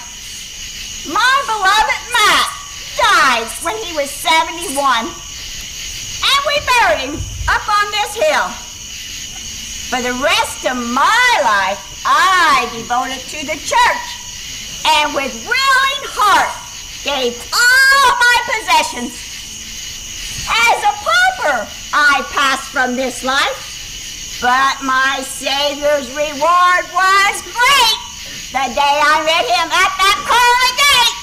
My beloved Matt died when he was 71, and we buried him up on this hill. For the rest of my life, I devoted to the church, and with willing heart gave all my possessions. As a pauper, I passed from this life, but my Savior's reward was great the day I met him at that pearly gate.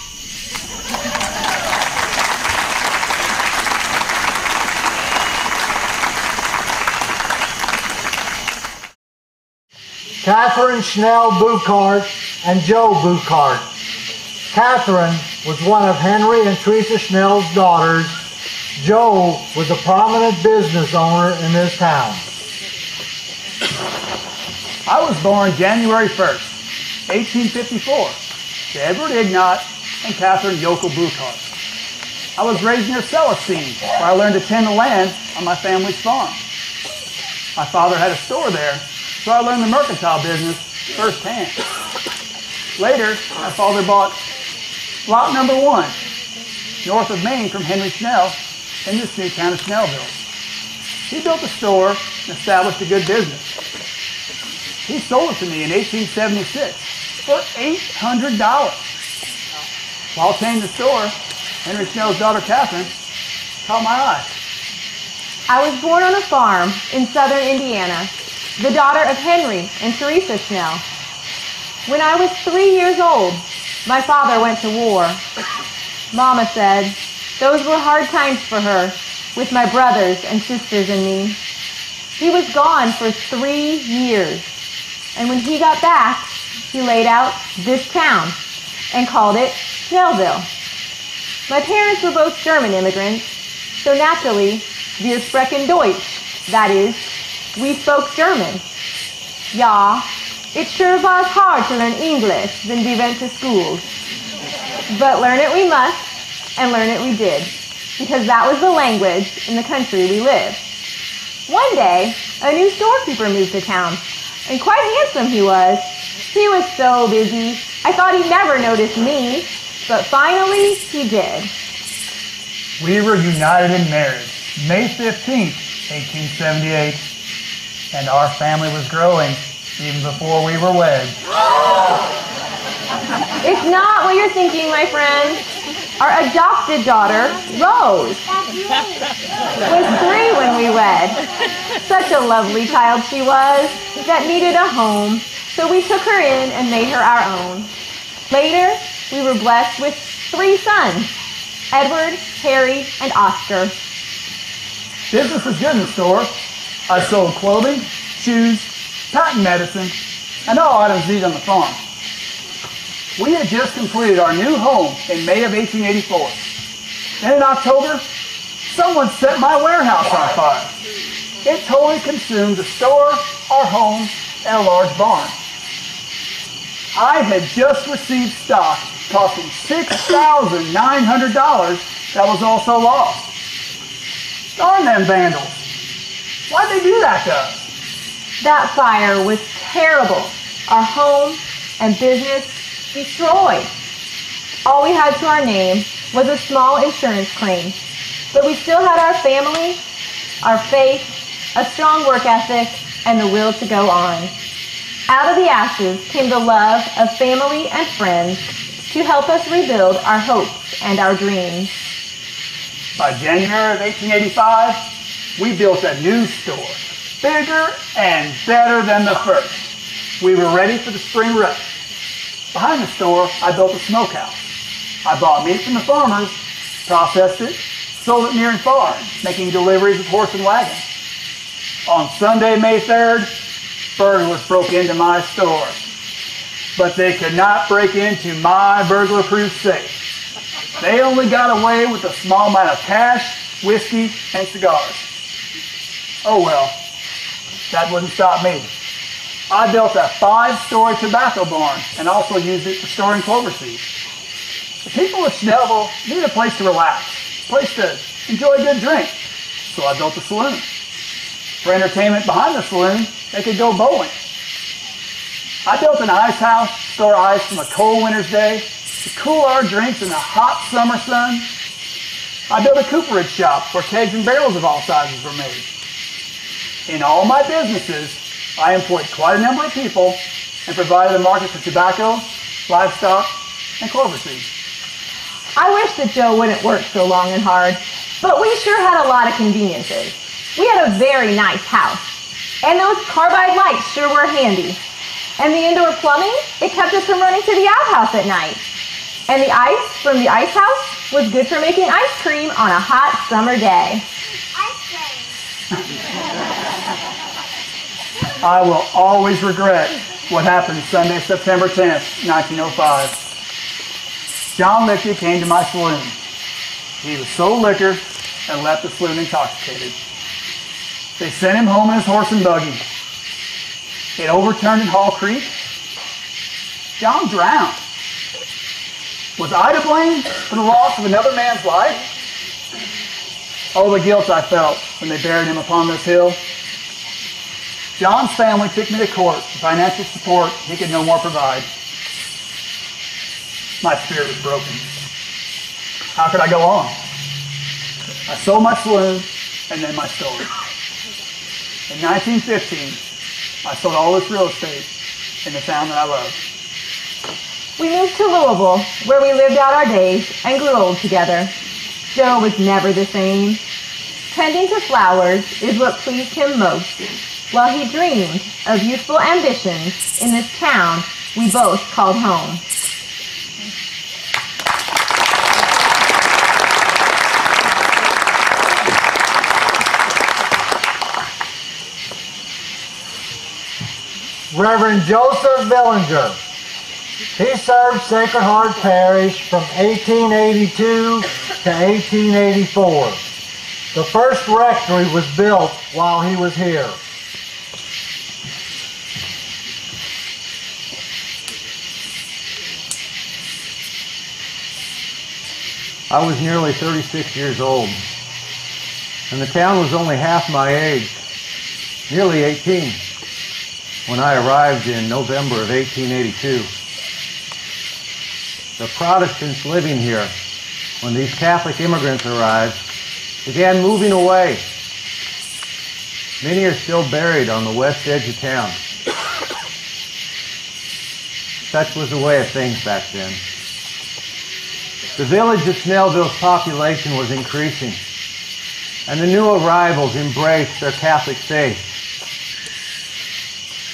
Catherine Schnell Bucart and Joe Bucart. Catherine was one of Henry and Teresa Schnell's daughters. Joe was a prominent business owner in this town. I was born January 1st, 1854, to Edward Ignat and Catherine Yokel Bucart. I was raised near Celestine, where I learned to tend the land on my family's farm. My father had a store there, so I learned the mercantile business firsthand. Later, my father bought lot number 1, north of Maine from Henry Schnell in this new town of Schnellville. He built a store and established a good business. He sold it to me in 1876 for $800. While tending the store, Henry Schnell's daughter Catherine caught my eye. I was born on a farm in southern Indiana, the daughter of Henry and Teresa Schnell. When I was 3 years old, my father went to war. Mama said those were hard times for her, with my brothers and sisters and me. He was gone for 3 years, and when he got back, he laid out this town and called it Schnellville. My parents were both German immigrants, so naturally, wir sprechen Deutsch, that is, we spoke German. Ja, it sure was hard to learn English when we went to school. But learn it we must, and learn it we did, because that was the language in the country we lived. One day, a new storekeeper moved to town, and quite handsome he was. He was so busy, I thought he'd never notice me, but finally he did. We were united in marriage, May 15th, 1878, and our family was growing even before we were wed. It's not what you're thinking, my friend. Our adopted daughter, Rose, was 3 when we wed. Such a lovely child she was that needed a home, so we took her in and made her our own. Later, we were blessed with 3 sons, Edward, Harry, and Oscar. Business was good in the store. I sold clothing, shoes, patent medicine, and all items needed on the farm. We had just completed our new home in May of 1884. And in October, someone set my warehouse on fire. It totally consumed the store, our home, and a large barn. I had just received stock costing $6,900 that was also lost. Darn them vandals. Why'd they do that to us? That fire was terrible. Our home and business destroyed. All we had to our name was a small insurance claim, but we still had our family, our faith, a strong work ethic, and the will to go on. Out of the ashes came the love of family and friends to help us rebuild our hopes and our dreams. By January of 1885, we built a new store, bigger and better than the first. We were ready for the spring rush. Behind the store, I built a smokehouse. I bought meat from the farmers, processed it, sold it near and far, making deliveries with horse and wagon. On Sunday, May 3rd, burglars broke into my store. But they could not break into my burglar-proof safe. They only got away with a small amount of cash, whiskey, and cigars. Oh well, that wouldn't stop me. I built a 5-story tobacco barn and also used it for storing clover seeds. The people of Schnellville need a place to relax, a place to enjoy a good drink, so I built a saloon. For entertainment behind the saloon, they could go bowling. I built an ice house to store ice from a cold winter's day to cool our drinks in the hot summer sun. I built a cooperage shop where kegs and barrels of all sizes were made. In all my businesses, I employed quite a number of people and provided a market for tobacco, livestock, and clover seeds. I wish that Joe wouldn't work so long and hard, but we sure had a lot of conveniences. We had a very nice house, and those carbide lights sure were handy. And the indoor plumbing, it kept us from running to the outhouse at night. And the ice from the ice house was good for making ice cream on a hot summer day. I will always regret what happened Sunday, September 10th, 1905. John Lichty came to my saloon. He was so liquored and left the saloon intoxicated. They sent him home in his horse and buggy. It overturned in Hall Creek. John drowned. Was I to blame for the loss of another man's life? Oh, the guilt I felt when they buried him upon this hill. John's family took me to court for financial support he could no more provide. My spirit was broken. How could I go on? I sold my saloon and then my store. In 1915, I sold all this real estate in the town that I love. We moved to Louisville, where we lived out our days and grew old together. Joe was never the same. Tending to flowers is what pleased him most, while he dreamed of youthful ambitions in this town we both called home. Reverend Joseph Villinger. He served Sacred Heart Parish from 1882 to 1884. The first rectory was built while he was here. I was nearly 36 years old, and the town was only half my age, nearly 18, when I arrived in November of 1882. The Protestants living here, when these Catholic immigrants arrived, began moving away. Many are still buried on the west edge of town. Such was the way of things back then. The village of Schnellville's population was increasing, and the new arrivals embraced their Catholic faith.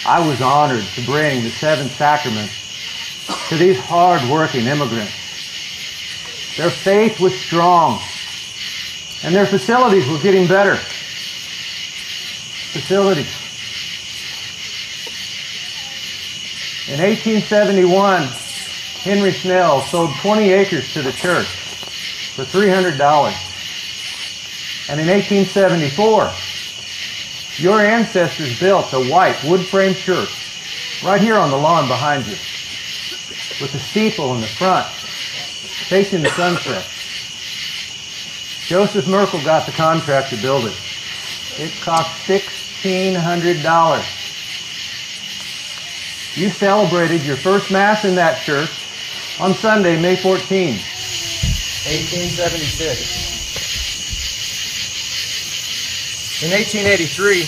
I was honored to bring the 7 sacraments to these hard-working immigrants. Their faith was strong, and their facilities were getting better. Facilities. In 1871, Henry Schnell sold 20 acres to the church for $300. And in 1874, your ancestors built a white wood-frame church right here on the lawn behind you, with a steeple in the front, facing the sunset. Joseph Merkel got the contract to build it. It cost $1,600. You celebrated your first Mass in that church on Sunday, May 14, 1876. In 1883,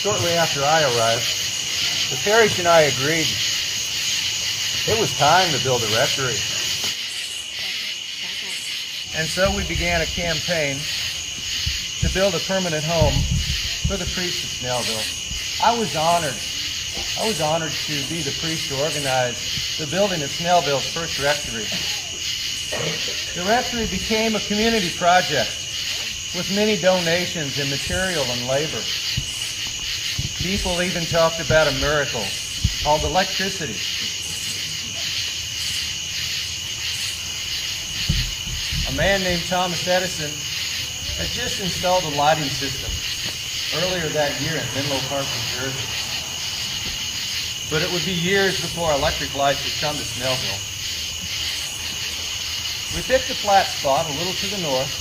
shortly after I arrived, the parish and I agreed it was time to build a rectory. And so we began a campaign to build a permanent home for the priests of Schnellville. I was honored to be the priest to organize the building of Schnellville's first rectory. The rectory became a community project with many donations in material and labor. People even talked about a miracle called electricity. A man named Thomas Edison had just installed a lighting system earlier that year in Menlo Park, New Jersey. But it would be years before electric lights would come to Schnellville. We picked a flat spot a little to the north,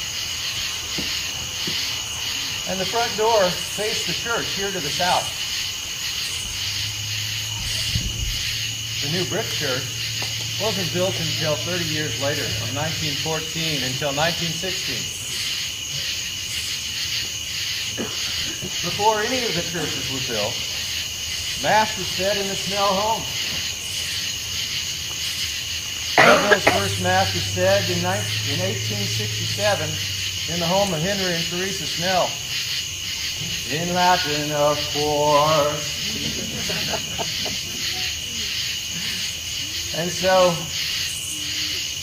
and the front door faced the church here to the south. The new brick church wasn't built until 30 years later, from 1914 until 1916. Before any of the churches were built, Mass was said in the Schnell home. Schnellville's first Mass was said in 1867 in the home of Henry and Teresa Schnell. In Latin, of course. And so,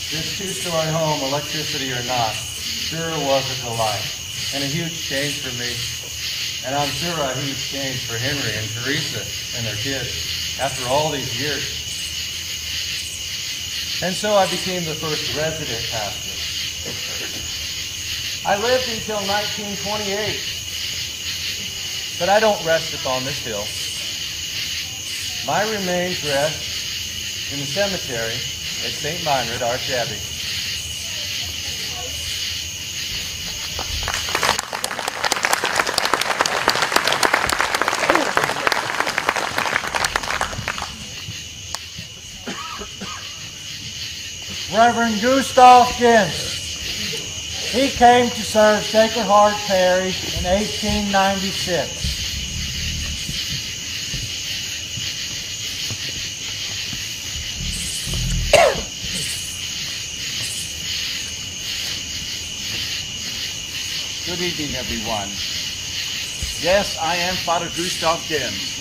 this two-story home, electricity or not, sure was a delight and a huge change for me. And I'm sure a huge change for Henry and Teresa and their kids after all these years. And so I became the first resident pastor. I lived until 1928, but I don't rest upon this hill. My remains rest in the cemetery at St. Meinrad, Arch Abbey. Reverend Gustav Gens. He came to serve Sacred Heart Parish in 1896. Good evening, everyone. Yes, I am Father Gustav Gens.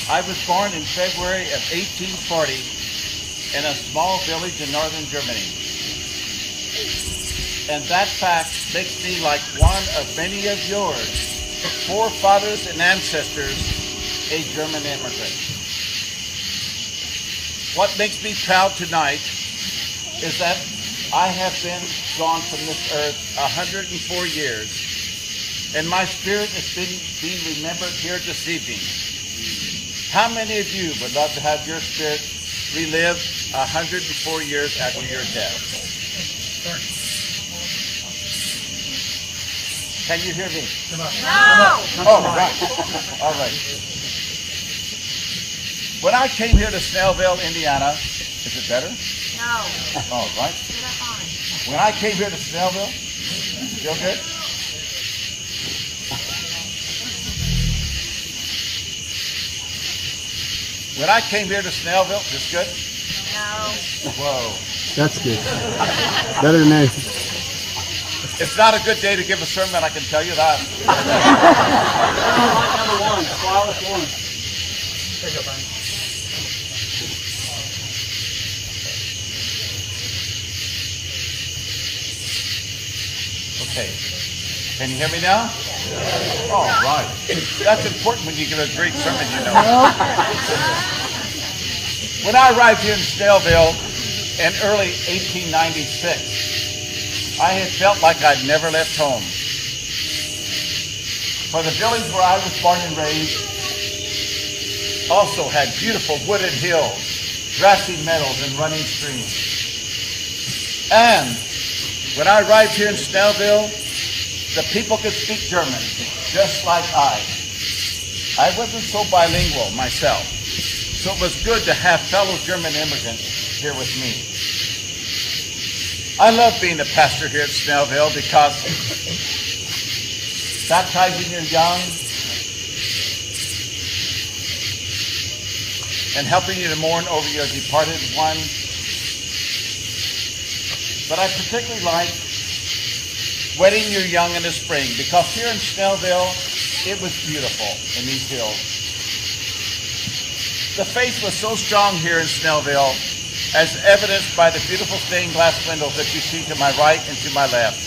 I was born in February of 1840 in a small village in northern Germany. And that fact makes me like one of many of yours, forefathers and ancestors, a German immigrant. What makes me proud tonight is that I have been gone from this earth 104 years, and my spirit is being remembered here this evening. How many of you would love to have your spirit relive 104 years after your death? Can you hear me? No! Oh, right. All right. When I came here to Schnellville, Indiana, is it better? No. Oh, right. When I came here to Schnellville, feel good? When I came here to Schnellville, is this good? No. Whoa. That's good. Better than anything. It's not a good day to give a sermon, I can tell you that. Number one, flawless one. There you go, Brian. Okay. Can you hear me now? All right. That's important when you give a great sermon, you know. When I arrived here in Schnellville in early 1896, I had felt like I'd never left home. For the village where I was born and raised also had beautiful wooded hills, grassy meadows, and running streams. And when I arrived here in Schnellville, the people could speak German, just like I. I wasn't so bilingual myself, so it was good to have fellow German immigrants here with me. I love being a pastor here at Schnellville because baptizing your young and helping you to mourn over your departed one. But I particularly like wedding your young in the spring, because here in Schnellville, it was beautiful in these hills. The faith was so strong here in Schnellville, as evidenced by the beautiful stained glass windows that you see to my right and to my left.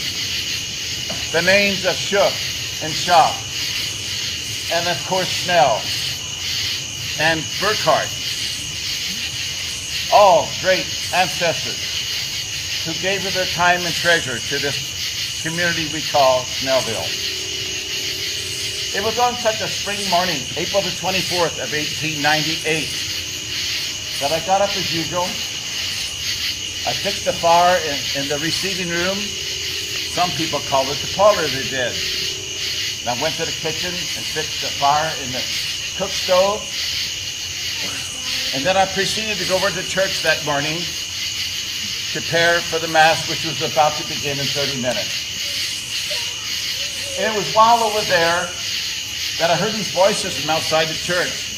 The names of Schuch and Schaff, and of course Schnell and Burkhardt, all great ancestors who gave of their time and treasure to this community we call Schnellville. It was on such a spring morning, April the 24th of 1898, that I got up as usual. I fixed the fire in the receiving room. Some people call it the parlor, they did. And I went to the kitchen and fixed the fire in the cook stove. And then I proceeded to go over to church that morning, prepare for the Mass, which was about to begin in 30 minutes. And it was while over there that I heard these voices from outside the church.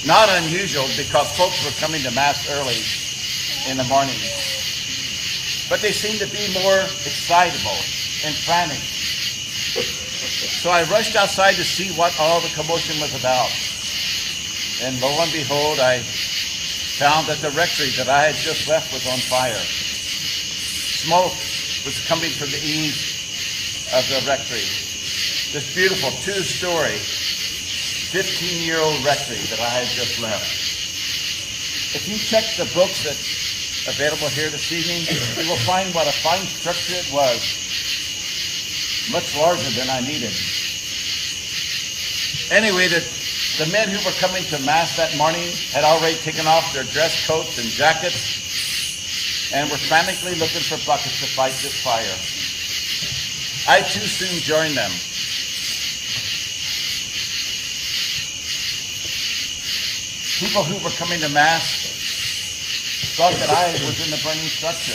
Not unusual, because folks were coming to Mass early in the morning. But they seemed to be more excitable and frantic. So I rushed outside to see what all the commotion was about. And lo and behold, I found that the rectory that I had just left was on fire. Smoke was coming from the eaves of the rectory. This beautiful two-story, 15-year-old rectory that I had just left. If you check the books that's available here this evening, you will find what a fine structure it was, much larger than I needed. Anyway, the men who were coming to Mass that morning had already taken off their dress coats and jackets and were frantically looking for buckets to fight this fire. I too soon joined them. People who were coming to Mass thought that I was in the burning structure.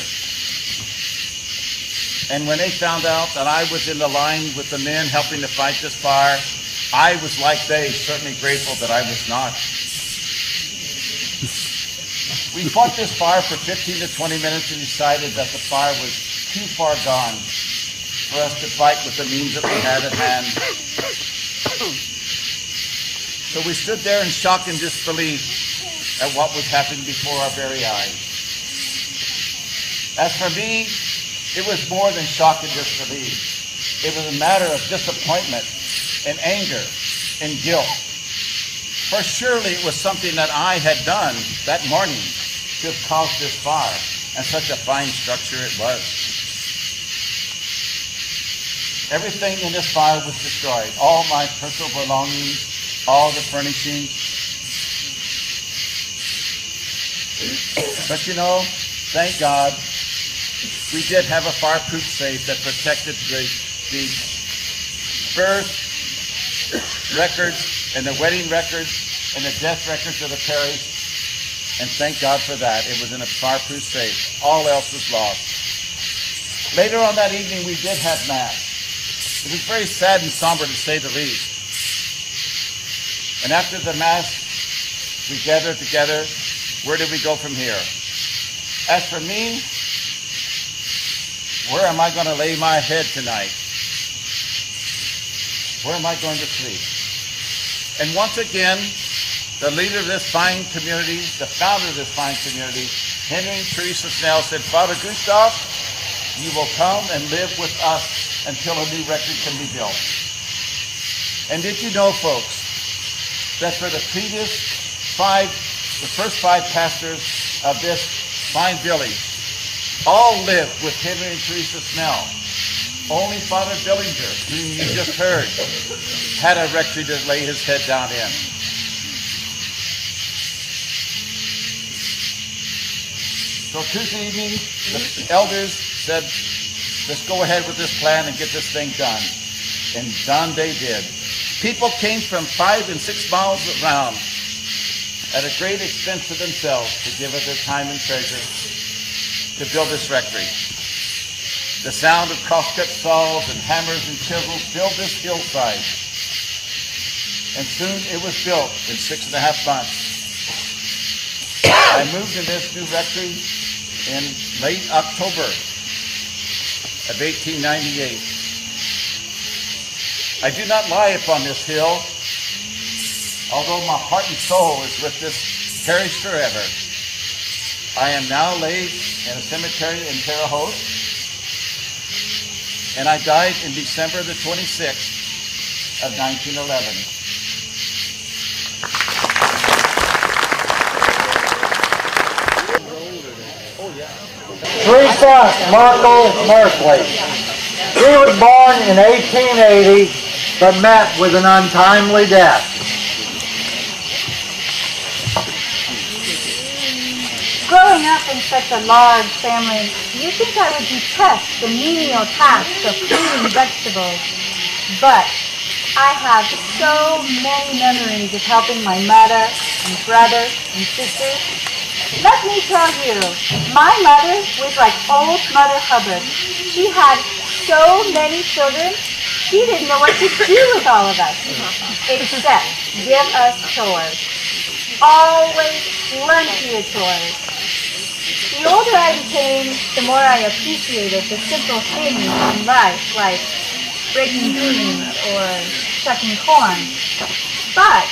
And when they found out that I was in the line with the men helping to fight this fire, I was like they, certainly grateful that I was not. We fought this fire for 15 to 20 minutes and decided that the fire was too far gone for us to fight with the means that we had at hand. So we stood there in shock and disbelief at what was happening before our very eyes. As for me, it was more than shock and disbelief. It was a matter of disappointment and anger and guilt. For surely it was something that I had done that morning to have caused this fire, and such a fine structure it was. Everything in this fire was destroyed. All my personal belongings, all the furnishings. But you know, thank God, we did have a fireproof safe that protected the birth records and the wedding records and the death records of the parish. And thank God for that. It was in a fireproof safe. All else was lost. Later on that evening, we did have Mass. It was very sad and somber, to say the least. And after the Mass, we gathered together. Where did we go from here? As for me, where am I going to lay my head tonight? Where am I going to sleep? And once again, the leader of this fine community, the founder of this fine community, Henry and Teresa Snell, said, Father Gustav, you will come and live with us until a new rectory can be built. And did you know, folks, that for the first five pastors of this fine village, all lived with Henry and Teresa Snell. Only Father Billinger, whom you just heard, had a rectory to lay his head down in. So Tuesday evening, the elders said, let's go ahead with this plan and get this thing done. And done they did. People came from 5 and 6 miles around at a great expense to themselves to give of their time and treasure to build this rectory. The sound of crosscut saws and hammers and chisels filled this hillside. And soon it was built in 6.5 months. I moved in this new rectory in late October of 1898. I do not lie upon this hill, although my heart and soul is with this parish forever. I am now laid in a cemetery in Terre Haute, and I died in December the 26th of 1911. Teresa Markle Merkley. She was born in 1880, but met with an untimely death. Growing up in such a large family, you think I would detest the menial task of cleaning vegetables. But I have so many memories of helping my mother and brother and sisters. Let me tell you, my mother was like old Mother Hubbard. She had so many children, she didn't know what to do with all of us, except give us chores. Always plenty of chores. The older I became, the more I appreciated the simple things in life, like breaking beans or shucking corn. But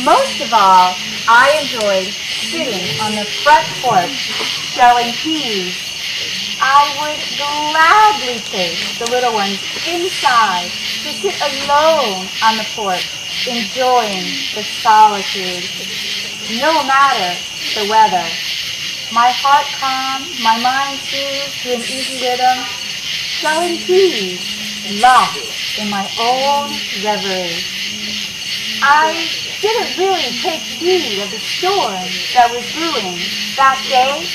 most of all, I enjoyed sitting on the front porch shelling peas. I would gladly take the little ones inside to sit alone on the porch, enjoying the solitude, no matter the weather. My heart calm, my mind soothed to an easy rhythm, shelling peas, lost in my own reverie. I didn't really take heed of the storm that was brewing that day.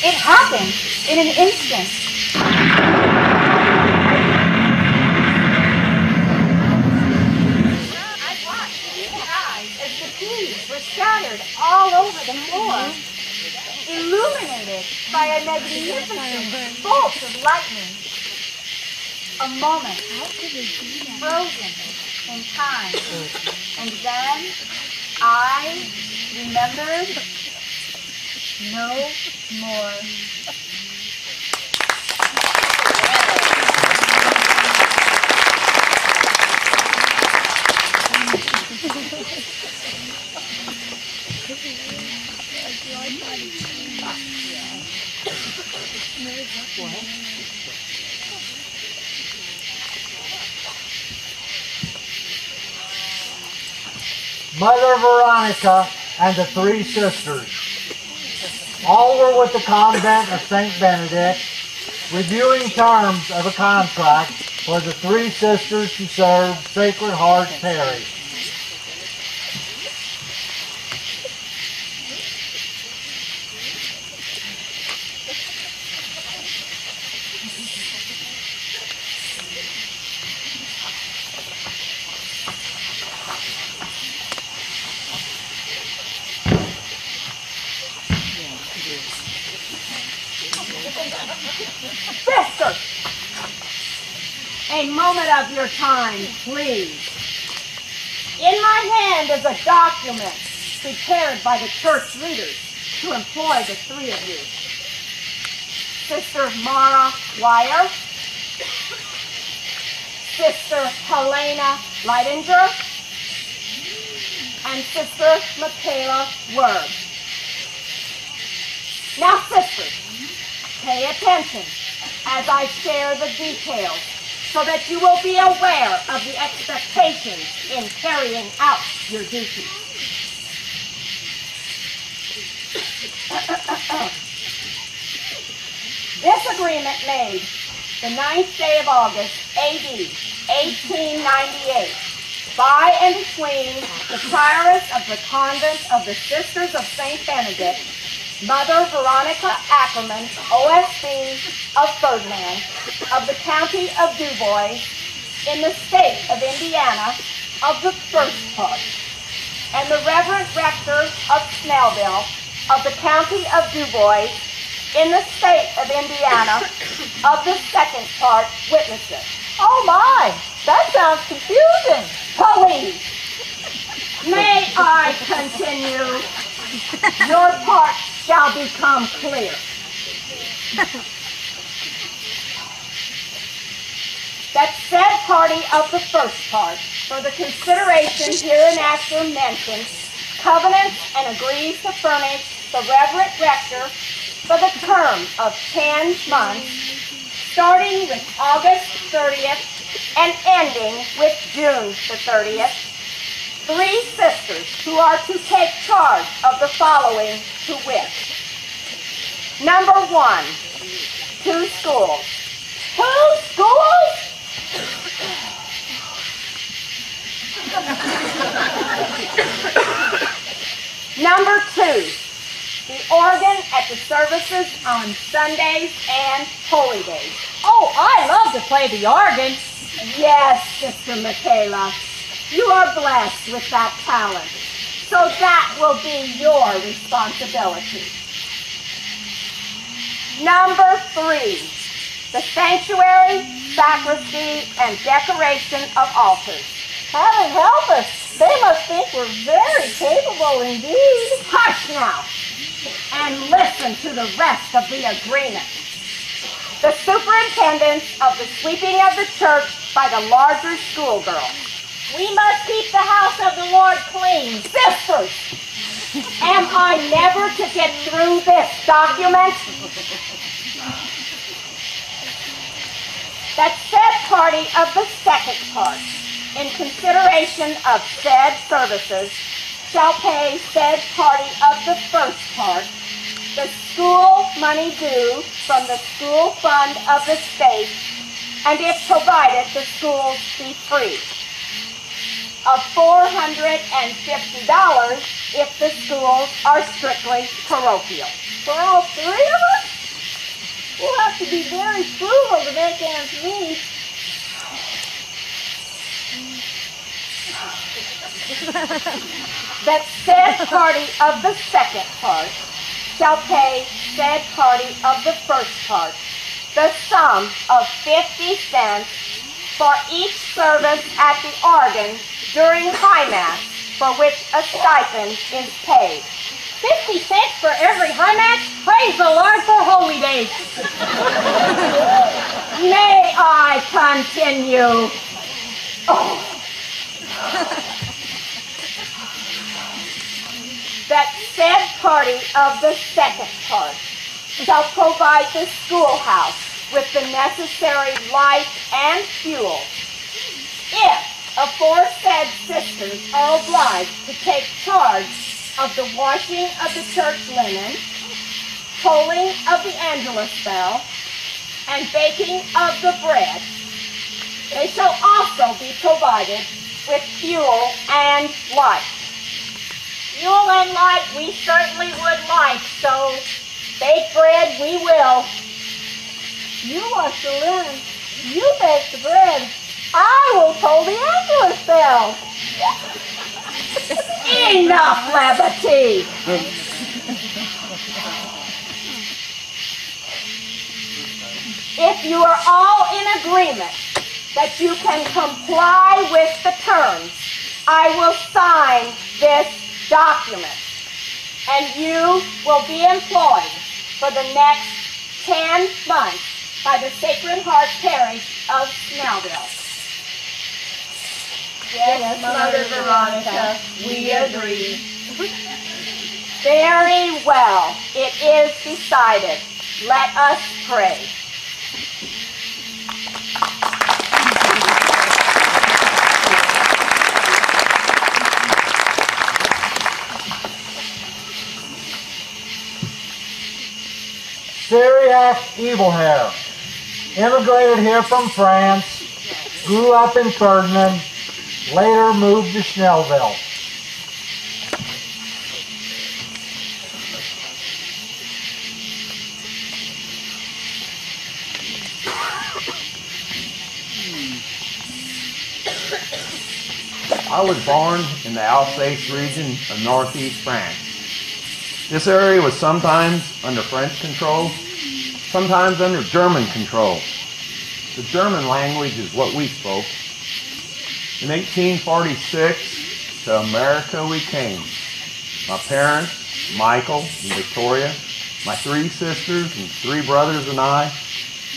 It happened in an instant. I watched with my eyes as the peas were scattered all over the floor. illuminated by a magnificent bolt of lightning. A moment frozen in time. And then I remembered no more. Mother Veronica and the three sisters. All were with the convent of St. Benedict, reviewing terms of a contract for the three sisters to serve Sacred Heart Parish. Sister, a moment of your time, please. In my hand is a document prepared by the church leaders to employ the three of you. Sister Mara Wire, Sister Helena Leidinger, and Sister Michaela Word. Now, sisters, pay attention as I share the details so that you will be aware of the expectations in carrying out your duties. This agreement made the 9th day of August, A.D. 1898, by and between the prioress of the convent of the Sisters of St. Benedict, Mother Veronica Ackerman, OSB of Ferdinand, of the county of DuBois, in the state of Indiana, of the first part, and the Reverend Rector of Schnellville, of the county of DuBois, in the state of Indiana, of the second part, witnesses. Oh my, that sounds confusing. Please, may I continue? Your part shall become clear. That said party of the first part, for the consideration hereinafter mentioned, covenants and agrees to furnish the Reverend Rector for the term of 10 months, starting with August 30th and ending with June the 30th, 3 sisters who are to take charge of the following to wit. Number 1, 2 schools. 2 schools? Number 2, the organ at the services on Sundays and holy days. Oh, I love to play the organ. Yes, Sister Michaela. You are blessed with that talent, so that will be your responsibility. Number 3, the sanctuary, sacristy, and decoration of altars. Heaven help us, they must think we're very capable indeed. Hush now, and listen to the rest of the agreement. The superintendence of the sweeping of the church by the larger schoolgirls. We must keep the house of the Lord clean. Sisters, am I never to get through this document? That said party of the second part, in consideration of said services, shall pay said party of the first part, the school money due from the school fund of the state, and if provided the schools be free, of $450 if the schools are strictly parochial. For all 3 of us? We'll have to be very frugal to make ends meet. That said party of the second part shall pay said party of the first part the sum of 50 cents for each service at the organ during High Mass, for which a stipend is paid. 50 cents for every High Mass? Praise the Lord for holy days. May I continue? That said party of the second part shall provide the schoolhouse with the necessary light and fuel. If aforesaid sisters are obliged to take charge of the washing of the church linen, tolling of the Angelus bell, and baking of the bread, they shall also be provided with fuel and light. Fuel and light we certainly would like, so bake bread we will. You wash the linen. You bake the bread. I will toll the Angelus bell. Enough levity! If you are all in agreement that you can comply with the terms, I will sign this document, and you will be employed for the next 10 months by the Sacred Heart Parish of Schnellville. Yes, Mother Veronica, we agree. Very well. It is decided. Let us pray. Syriac Evilhair, immigrated here from France, grew up in Ferdinand, later moved to Schnellville. I was born in the Alsace region of northeast France. This area was sometimes under French control, sometimes under German control. The German language is what we spoke. In 1846, to America we came. My parents, Michael and Victoria, my 3 sisters and 3 brothers and I,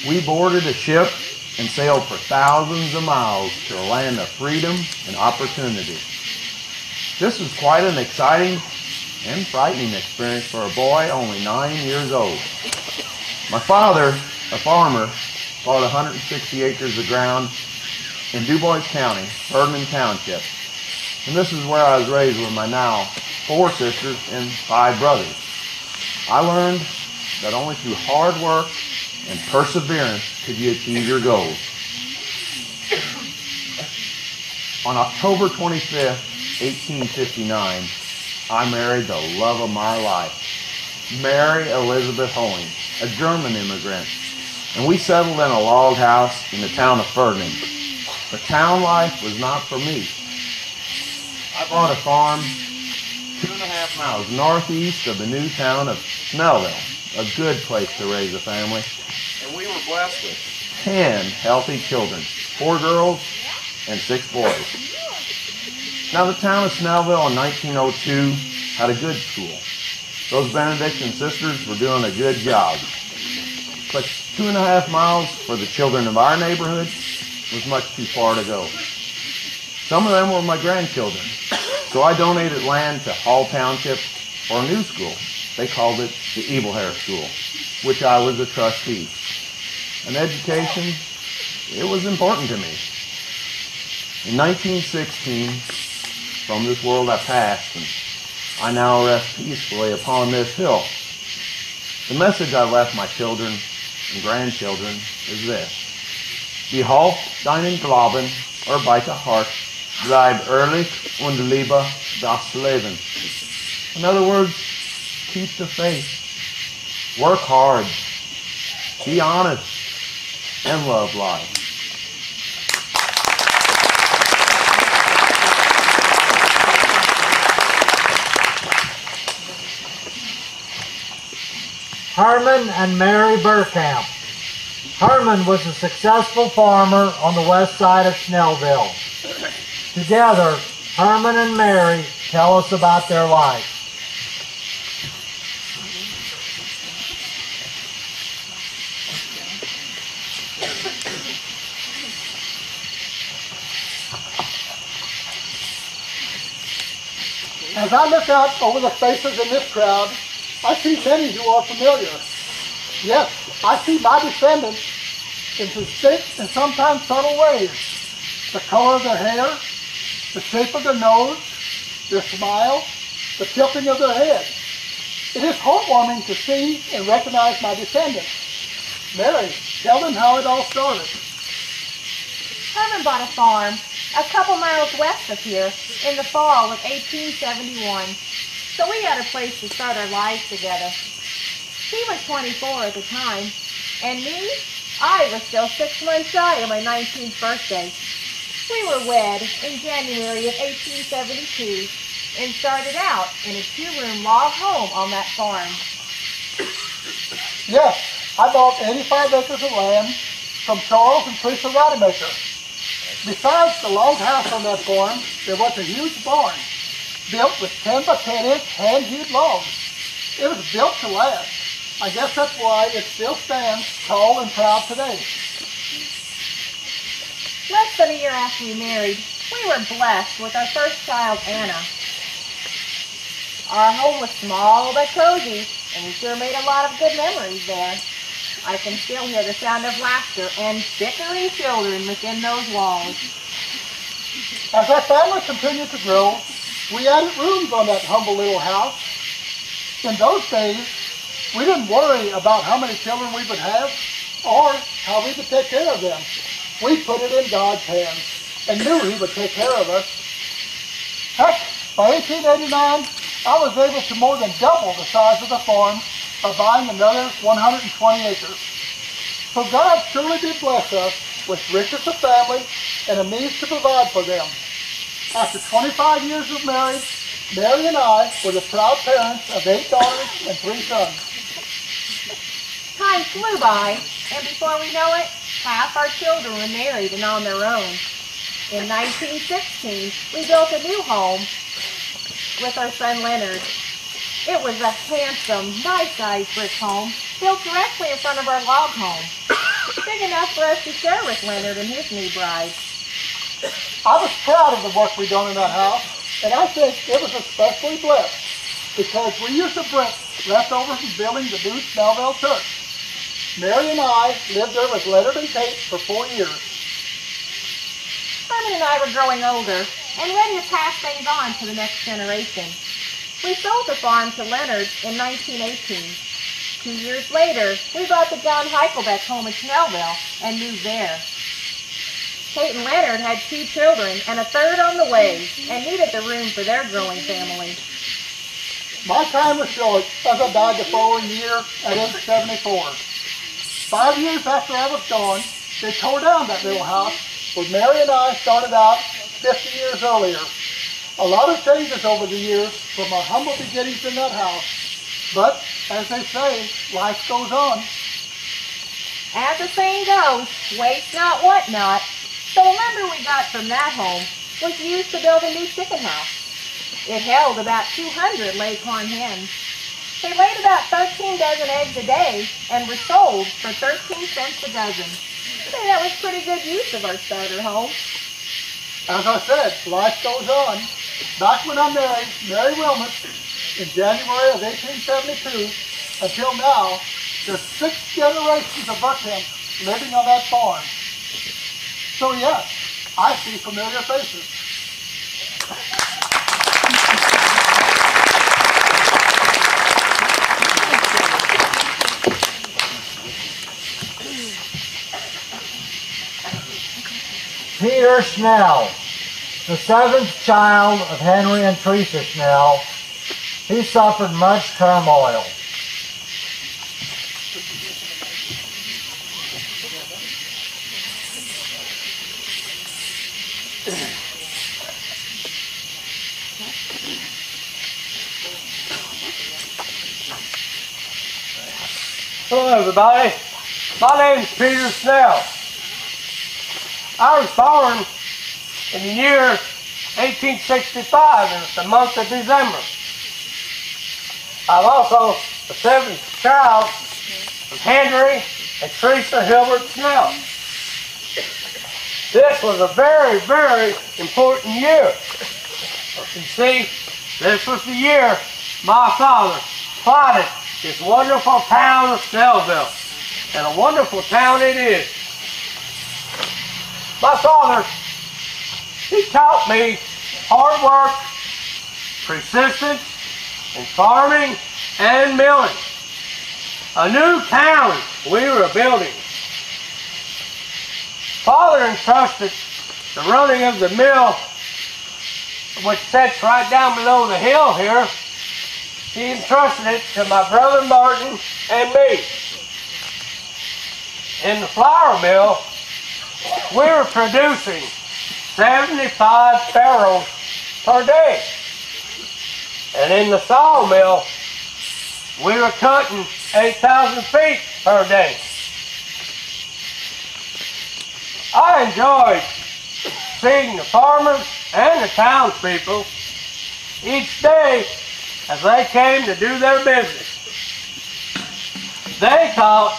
we boarded a ship and sailed for thousands of miles to a land of freedom and opportunity. This was quite an exciting and frightening experience for a boy only 9 years old. My father, a farmer, bought 160 acres of ground in DuBois County, Ferdinand Township. And this is where I was raised with my now 4 sisters and 5 brothers. I learned that only through hard work and perseverance could you achieve your goals. On October 25th, 1859, I married the love of my life, Mary Elizabeth Hoeing, a German immigrant, and we settled in a log house in the town of Ferdinand. But town life was not for me. I bought a farm 2.5 miles northeast of the new town of Schnellville, a good place to raise a family. And we were blessed with 10 healthy children, 4 girls and 6 boys. Now the town of Schnellville in 1902 had a good school. Those Benedictine sisters were doing a good job. But 2.5 miles for the children of our neighborhood was much too far to go. Some of them were my grandchildren, so I donated land to Hall Township for a new school. They called it the Evilhair School, which I was a trustee. And education, it was important to me. In 1916, from this world I passed, and I now rest peacefully upon this hill. The message I left my children and grandchildren is this: Behalte deinen Glauben, arbeite hart, bleib ehrlich und liebe das Leben. In other words, keep the faith, work hard, be honest, and love life. Herman and Mary Burkamp. Herman was a successful farmer on the west side of Schnellville. Together, Herman and Mary tell us about their life. As I look out over the faces in this crowd, I see many who are familiar. Yes, I see my descendants in distinct and sometimes subtle ways. The color of their hair, the shape of their nose, their smile, the tilting of their head. It is heartwarming to see and recognize my descendants. Mary, tell them how it all started. Herman bought a farm a couple miles west of here in the fall of 1871. So we had a place to start our lives together. He was 24 at the time, and me, I was still 6 months shy of my 19th birthday. We were wed in January of 1872 and started out in a 2-room log home on that farm. Yes, I bought 85 acres of land from Charles and Teresa Rademacher. Besides the log house on that farm, there was a huge barn built with 10 by 10 inch hand-hewed logs. It was built to last. I guess that's why it still stands tall and proud today. Less than a year after we married, we were blessed with our first child, Anna. Our home was small but cozy, and we sure made a lot of good memories there. I can still hear the sound of laughter and bickering children within those walls. As our family continued to grow, we added rooms on that humble little house. In those days, we didn't worry about how many children we would have or how we would take care of them. We put it in God's hands and knew He would take care of us. Heck, by 1889, I was able to more than double the size of the farm by buying another 120 acres. So God surely did bless us with riches of family and a means to provide for them. After 25 years of marriage, Mary and I were the proud parents of 8 daughters and 3 sons. Time flew by, and before we know it, half our children were married and on their own. In 1916, we built a new home with our son Leonard. It was a handsome, nice-sized brick home built directly in front of our log home, big enough for us to share with Leonard and his new bride. I was proud of the work we done in that house, and I think it was especially blessed because we used the bricks left over from building the new Schnellville church. Mary and I lived there with Leonard and Kate for 4 years. Herman and I were growing older and ready to pass things on to the next generation. We sold the farm to Leonard in 1918. 2 years later, we bought the John Heichelbeck home in Schnellville and moved there. Kate and Leonard had 2 children and a third on the way and needed the room for their growing family. My time was short as I died the following year at age 74. 5 years after I was gone, they tore down that little house where Mary and I started out 50 years earlier. A lot of changes over the years from our humble beginnings in that house. But, as they say, life goes on. As the saying goes, waste not, want not. So the lumber we got from that home was used to build a new chicken house. It held about 200 Leghorn hens. They laid about 13 dozen eggs a day and were sold for 13 cents a dozen. So that was pretty good use of our starter home. As I said, life goes on. Back when I married Mary Wilmot in January of 1872, until now, there's 6 generations of Burkamps living on that farm. So yes, I see familiar faces. Peter Schnell, the 7th child of Henry and Teresa Schnell, he suffered much turmoil. Hello, everybody. My name is Peter Snell. I was born in the year 1865 in the month of December. I'm also the seventh child of Henry and Teresa Hilbert Snell. This was a very, very important year. You see, this was the year my father plotted this wonderful town of Schnellville. And a wonderful town it is. My father, he taught me hard work, persistence in farming and milling. A new town we were building. Father entrusted the running of the mill, which sits right down below the hill here. He entrusted it to my brother Martin and me. In the flour mill, we were producing 75 barrels per day. And in the sawmill, we were cutting 8,000 feet per day. I enjoyed seeing the farmers and the townspeople each day as they came to do their business. They thought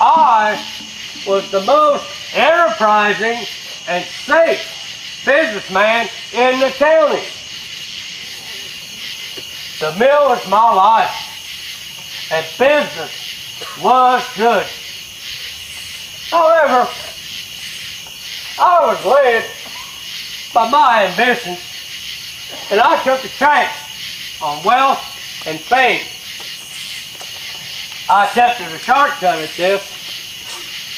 I was the most enterprising and safe businessman in the county. The mill was my life, and business was good. However, I was led by my ambitions, and I took a chance on wealth and fame. I attempted a shortcut at this,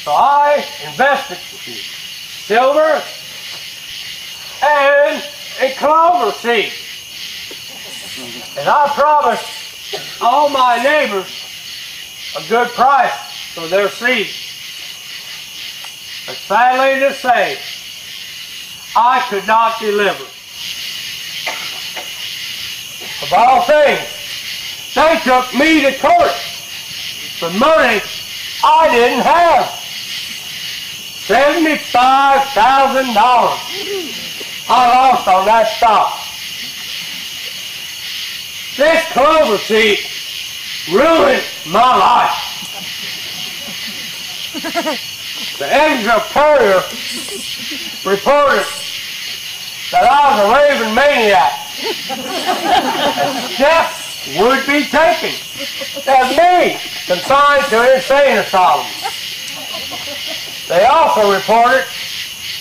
so I invested in silver and in clover seed. And I promised all my neighbors a good price for their seed. But sadly to say, I could not deliver. Of all things, they took me to court for money I didn't have. $75,000 I lost on that stock. This clover seed ruined my life. The Edinburgh Courier reported that I was a raving maniac. Steps would be taken as me consigned to an insane asylum. They also reported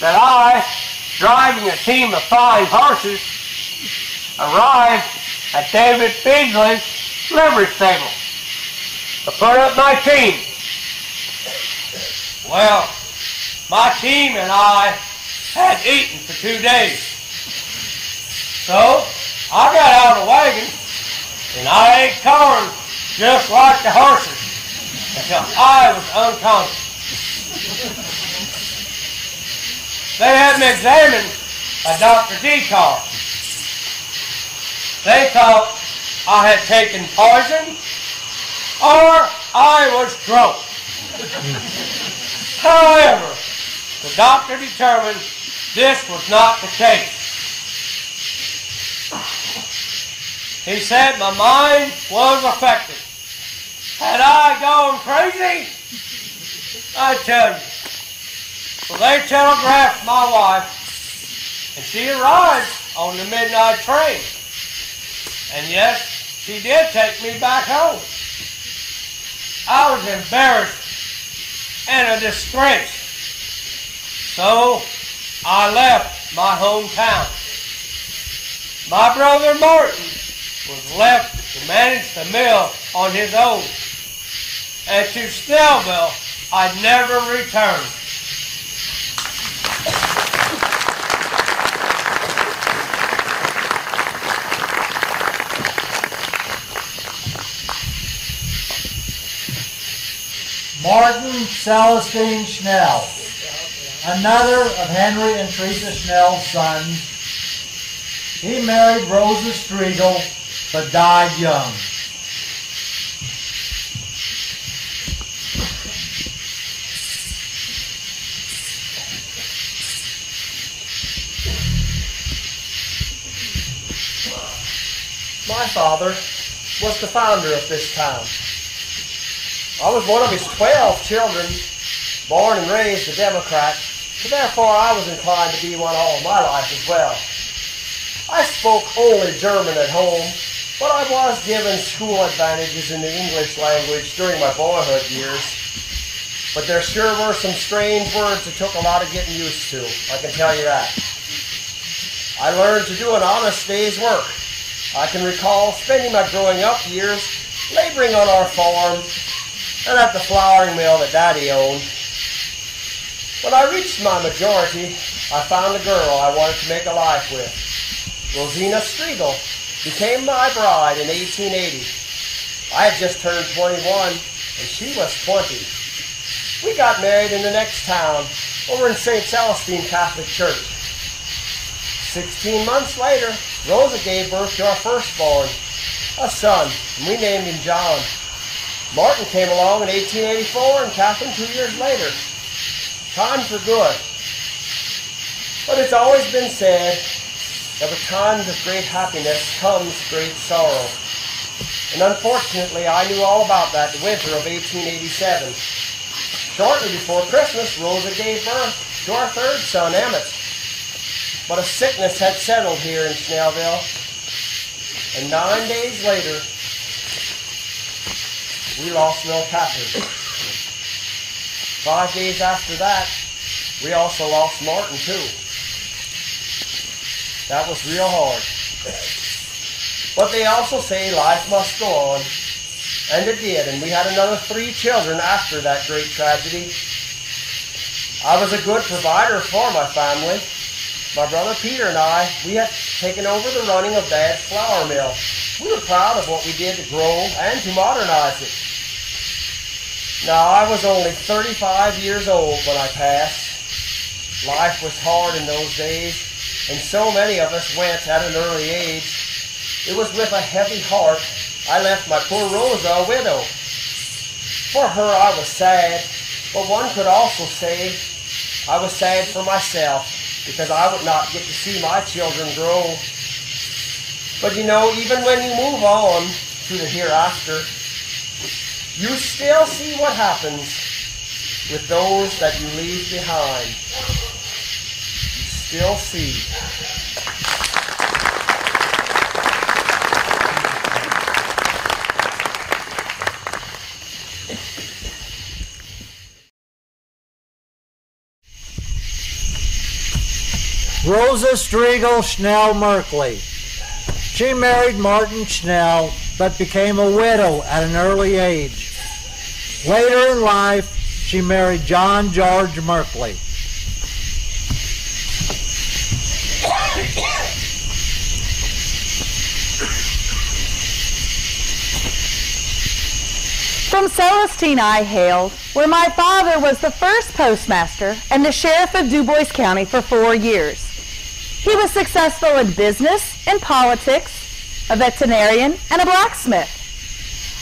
that I, driving a team of 5 horses, arrived at David Beasley's livery stable to put up my team. Well, my team and I had eaten for 2 days. So, I got out of the wagon and I ate corn just like the horses until I was unconscious. They had me examined by Dr. Decar. They thought I had taken poison or I was drunk. However, the doctor determined this was not the case. He said my mind was affected. Had I gone crazy? I tell you. So they telegraphed my wife, and she arrived on the midnight train. And yes, she did take me back home. I was embarrassed and a disgrace. So I left my hometown. My brother Martin was left to manage the mill on his own. And to Schnellville, I never returned. Martin Celestine Schnell, another of Henry and Teresa Schnell's sons. He married Rosa Striegel, but died young. My father was the founder of this town. I was one of his 12 children, born and raised a Democrat, so therefore I was inclined to be one all my life as well. I spoke only German at home, but I was given school advantages in the English language during my boyhood years. But there sure were some strange words that took a lot of getting used to, I can tell you that. I learned to do an honest day's work. I can recall spending my growing up years laboring on our farm and at the flouring mill that Daddy owned. When I reached my majority, I found a girl I wanted to make a life with. Rosina Striegel became my bride in 1880. I had just turned 21 and she was 20. We got married in the next town over in St. Celestine Catholic Church. 16 months later, Rosa gave birth to our firstborn, a son, and we named him John. Martin came along in 1884 and Catherine 2 years later. Times were good. But it's always been said that with times of great happiness comes great sorrow. And unfortunately, I knew all about that the winter of 1887. Shortly before Christmas, Rosa gave birth to our third son, Emmett. But a sickness had settled here in Schnellville, and 9 days later, we lost little Catherine. 5 days after that, we also lost Martin too. That was real hard. But they also say life must go on, and it did, and we had another 3 children after that great tragedy. I was a good provider for my family. My brother Peter and I, we had taken over the running of Dad's flour mill. We were proud of what we did to grow and to modernize it. Now, I was only 35 years old when I passed. Life was hard in those days, and so many of us went at an early age. It was with a heavy heart I left my poor Rosa a widow. For her I was sad, but one could also say I was sad for myself, because I would not get to see my children grow. But you know, even when you move on to the hereafter, you still see what happens with those that you leave behind. You still see. Rosa Striegel Schnell Merkley. She married Martin Schnell, but became a widow at an early age. Later in life, she married John George Merkley. From Celestine I hailed, where my father was the first postmaster and the sheriff of Dubois County for 4 years. He was successful in business, in politics, a veterinarian, and a blacksmith.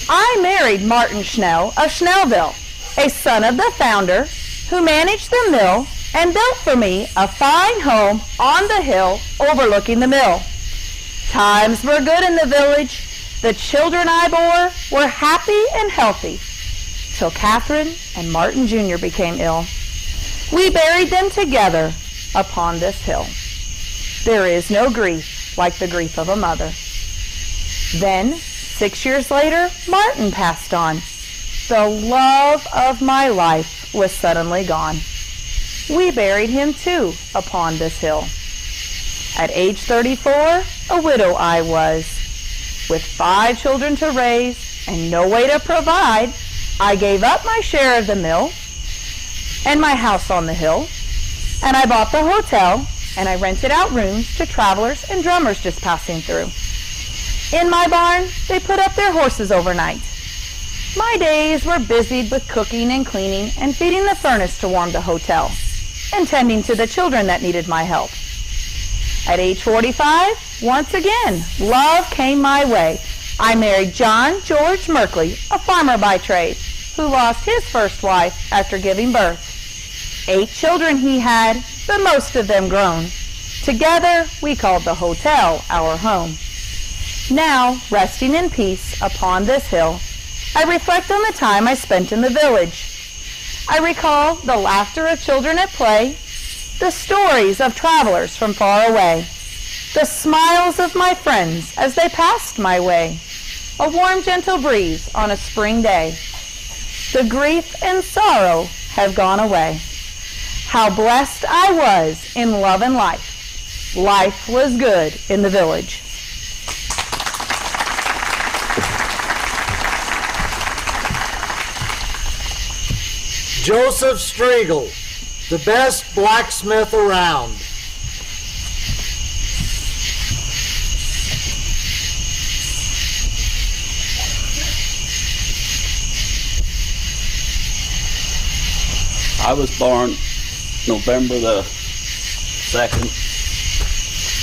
I married Martin Schnell of Schnellville, a son of the founder, who managed the mill and built for me a fine home on the hill overlooking the mill. Times were good in the village. The children I bore were happy and healthy, till Catherine and Martin Jr. became ill. We buried them together upon this hill. There is no grief like the grief of a mother. Then, 6 years later, Martin passed on. The love of my life was suddenly gone. We buried him too upon this hill. At age 34, a widow I was. With 5 children to raise and no way to provide, I gave up my share of the mill and my house on the hill, and I bought the hotel, and I rented out rooms to travelers and drummers just passing through. In my barn, they put up their horses overnight. My days were busied with cooking and cleaning and feeding the furnace to warm the hotel, and tending to the children that needed my help. At age 45, once again, love came my way. I married John George Merkley, a farmer by trade, who lost his first wife after giving birth. 8 children he had, but most of them grown. Together, we called the hotel our home. Now, resting in peace upon this hill, I reflect on the time I spent in the village. I recall the laughter of children at play, the stories of travelers from far away, the smiles of my friends as they passed my way, a warm, gentle breeze on a spring day. The grief and sorrow have gone away. How blessed I was in love and life. Life was good in the village. Joseph Striegel, the best blacksmith around. I was born November the 2nd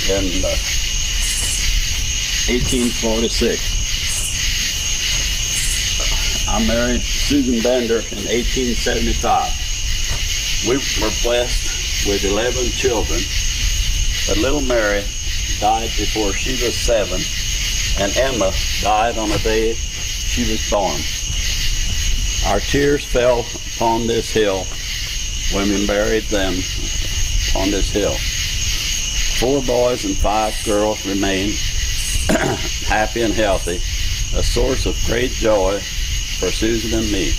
in 1846. I married Susan Bender in 1875. We were blessed with 11 children, but little Mary died before she was 7, and Emma died on the day she was born. Our tears fell upon this hill when we buried them on this hill. 4 boys and 5 girls remain happy and healthy, a source of great joy for Susan and me.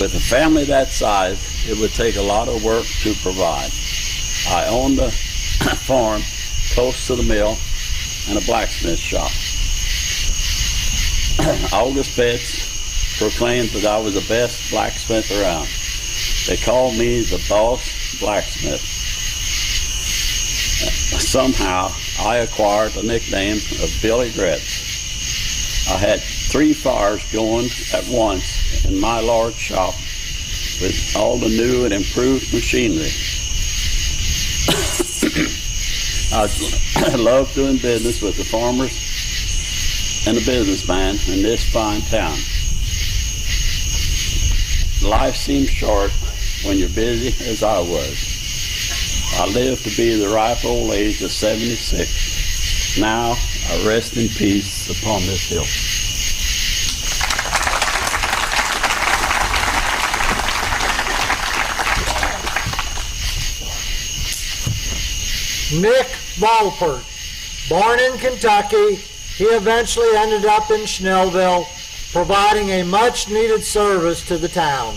With a family that size, it would take a lot of work to provide. I owned a farm close to the mill and a blacksmith shop. August Betts proclaimed that I was the best blacksmith around. They called me the boss blacksmith. Somehow, I acquired the nickname of Billy Gretz. I had 3 fires going at once in my large shop with all the new and improved machinery. I love doing business with the farmers and the businessman in this fine town. Life seems short when you're busy as I was. I lived to be the ripe old age of 76. Now I rest in peace upon this hill. Nick Balpert, born in Kentucky, he eventually ended up in Schnellville, providing a much-needed service to the town.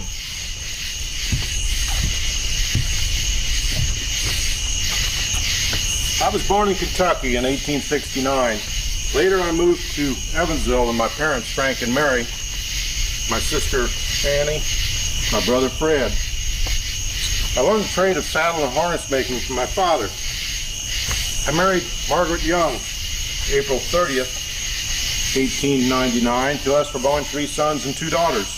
I was born in Kentucky in 1869. Later I moved to Evansville with my parents, Frank and Mary, my sister Annie, my brother Fred. I learned the trade of saddle and harness making from my father. I married Margaret Young, April 30th, 1899. To us were born 3 sons and 2 daughters.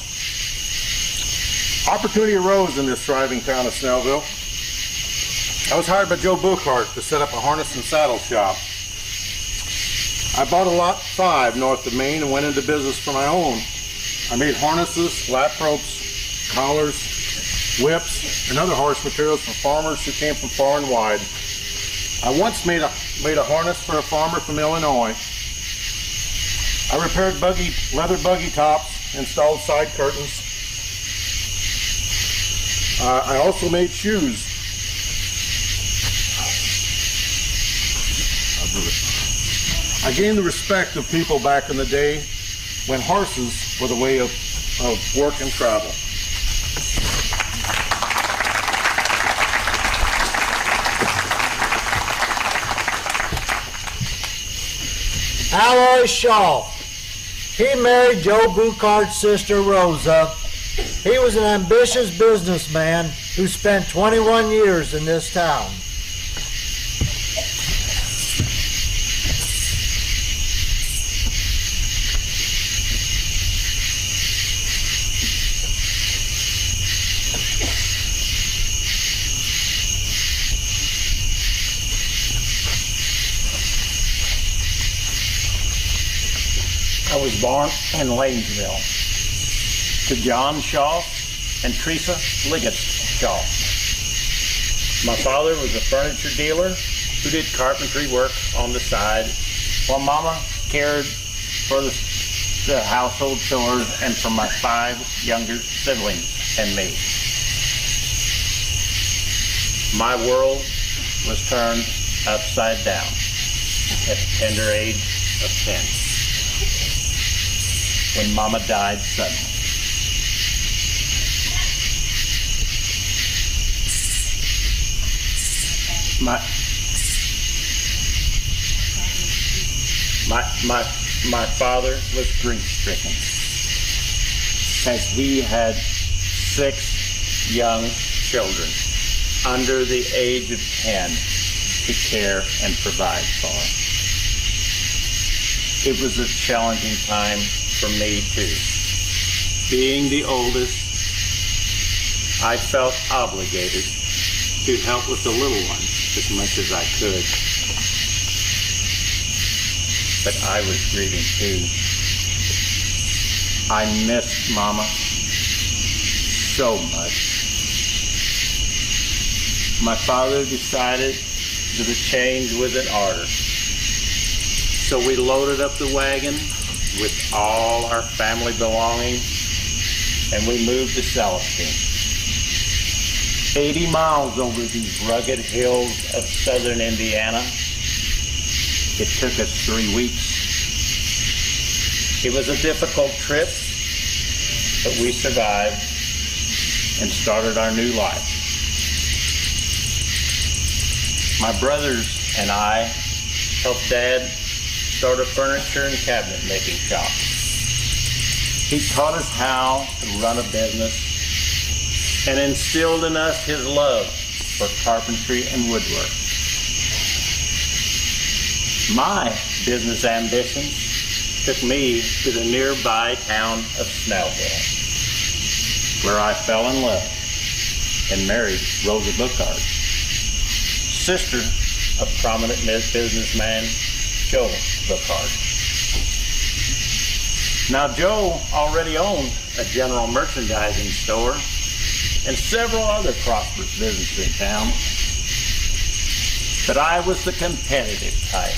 Opportunity arose in this thriving town of Schnellville. I was hired by Joe Buchart to set up a harness and saddle shop. I bought a lot 5 north of Maine and went into business for my own. I made harnesses, lap ropes, collars, whips, and other horse materials for farmers who came from far and wide. I once made a harness for a farmer from Illinois. I repaired leather buggy tops, installed side curtains. I also made shoes. I gained the respect of people back in the day when horses were the way of work and travel. Aloy Shaw, he married Joe Buchart's sister Rosa. He was an ambitious businessman who spent 21 years in this town. I was born in Lanesville to John Shaw and Teresa Liggett Shaw. My father was a furniture dealer who did carpentry work on the side, while Mama cared for the household chores and for my 5 younger siblings and me. My world was turned upside down at the tender age of 10 when Mama died suddenly. My father was grief-stricken as he had 6 young children under the age of 10 to care and provide for. It was a challenging time for me too. Being the oldest, I felt obligated to help with the little ones as much as I could. But I was grieving too. I missed Mama so much. My father decided that a change was in order. So we loaded up the wagon with all our family belongings and we moved to Celestine. 80 miles over these rugged hills of southern Indiana. It took us 3 weeks. It was a difficult trip, but we survived and started our new life. My brothers and I helped Dad start a furniture and cabinet making shop. He taught us how to run a business and instilled in us his love for carpentry and woodwork. My business ambitions took me to the nearby town of Schnellville, where I fell in love and married Rosa Bookhart, sister of prominent businessman Joe Bookhart. Now, Joe already owned a general merchandising store and several other prosperous businesses in town, but I was the competitive type.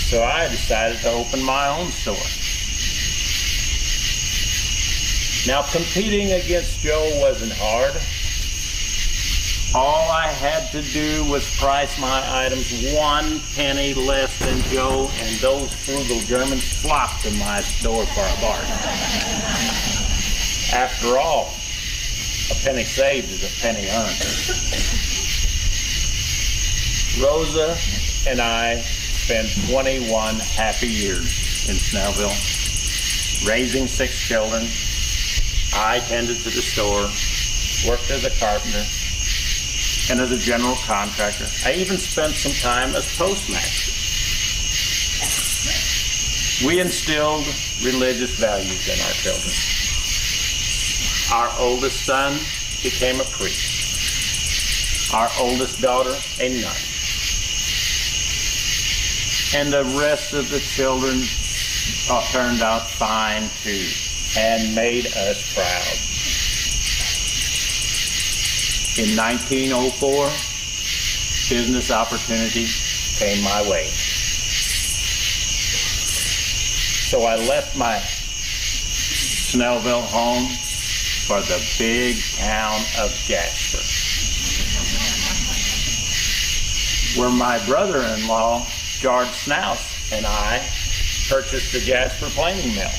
So I decided to open my own store. Now, competing against Joe wasn't hard. All I had to do was price my items 1 penny less than Joe, and those frugal Germans flocked to my store for a bargain. After all, a penny saved is a penny earned. Rosa and I spent 21 happy years in Schnellville, raising 6 children. I tended to the store, worked as a carpenter, and as a general contractor. I even spent some time as postmaster. We instilled religious values in our children. Our oldest son became a priest. Our oldest daughter, a nun. And the rest of the children turned out fine too, and made us proud. In 1904, business opportunity came my way. So I left my Schnellville home for the big town of Jasper, where my brother-in-law, George Schnaus, and I purchased the Jasper planing mill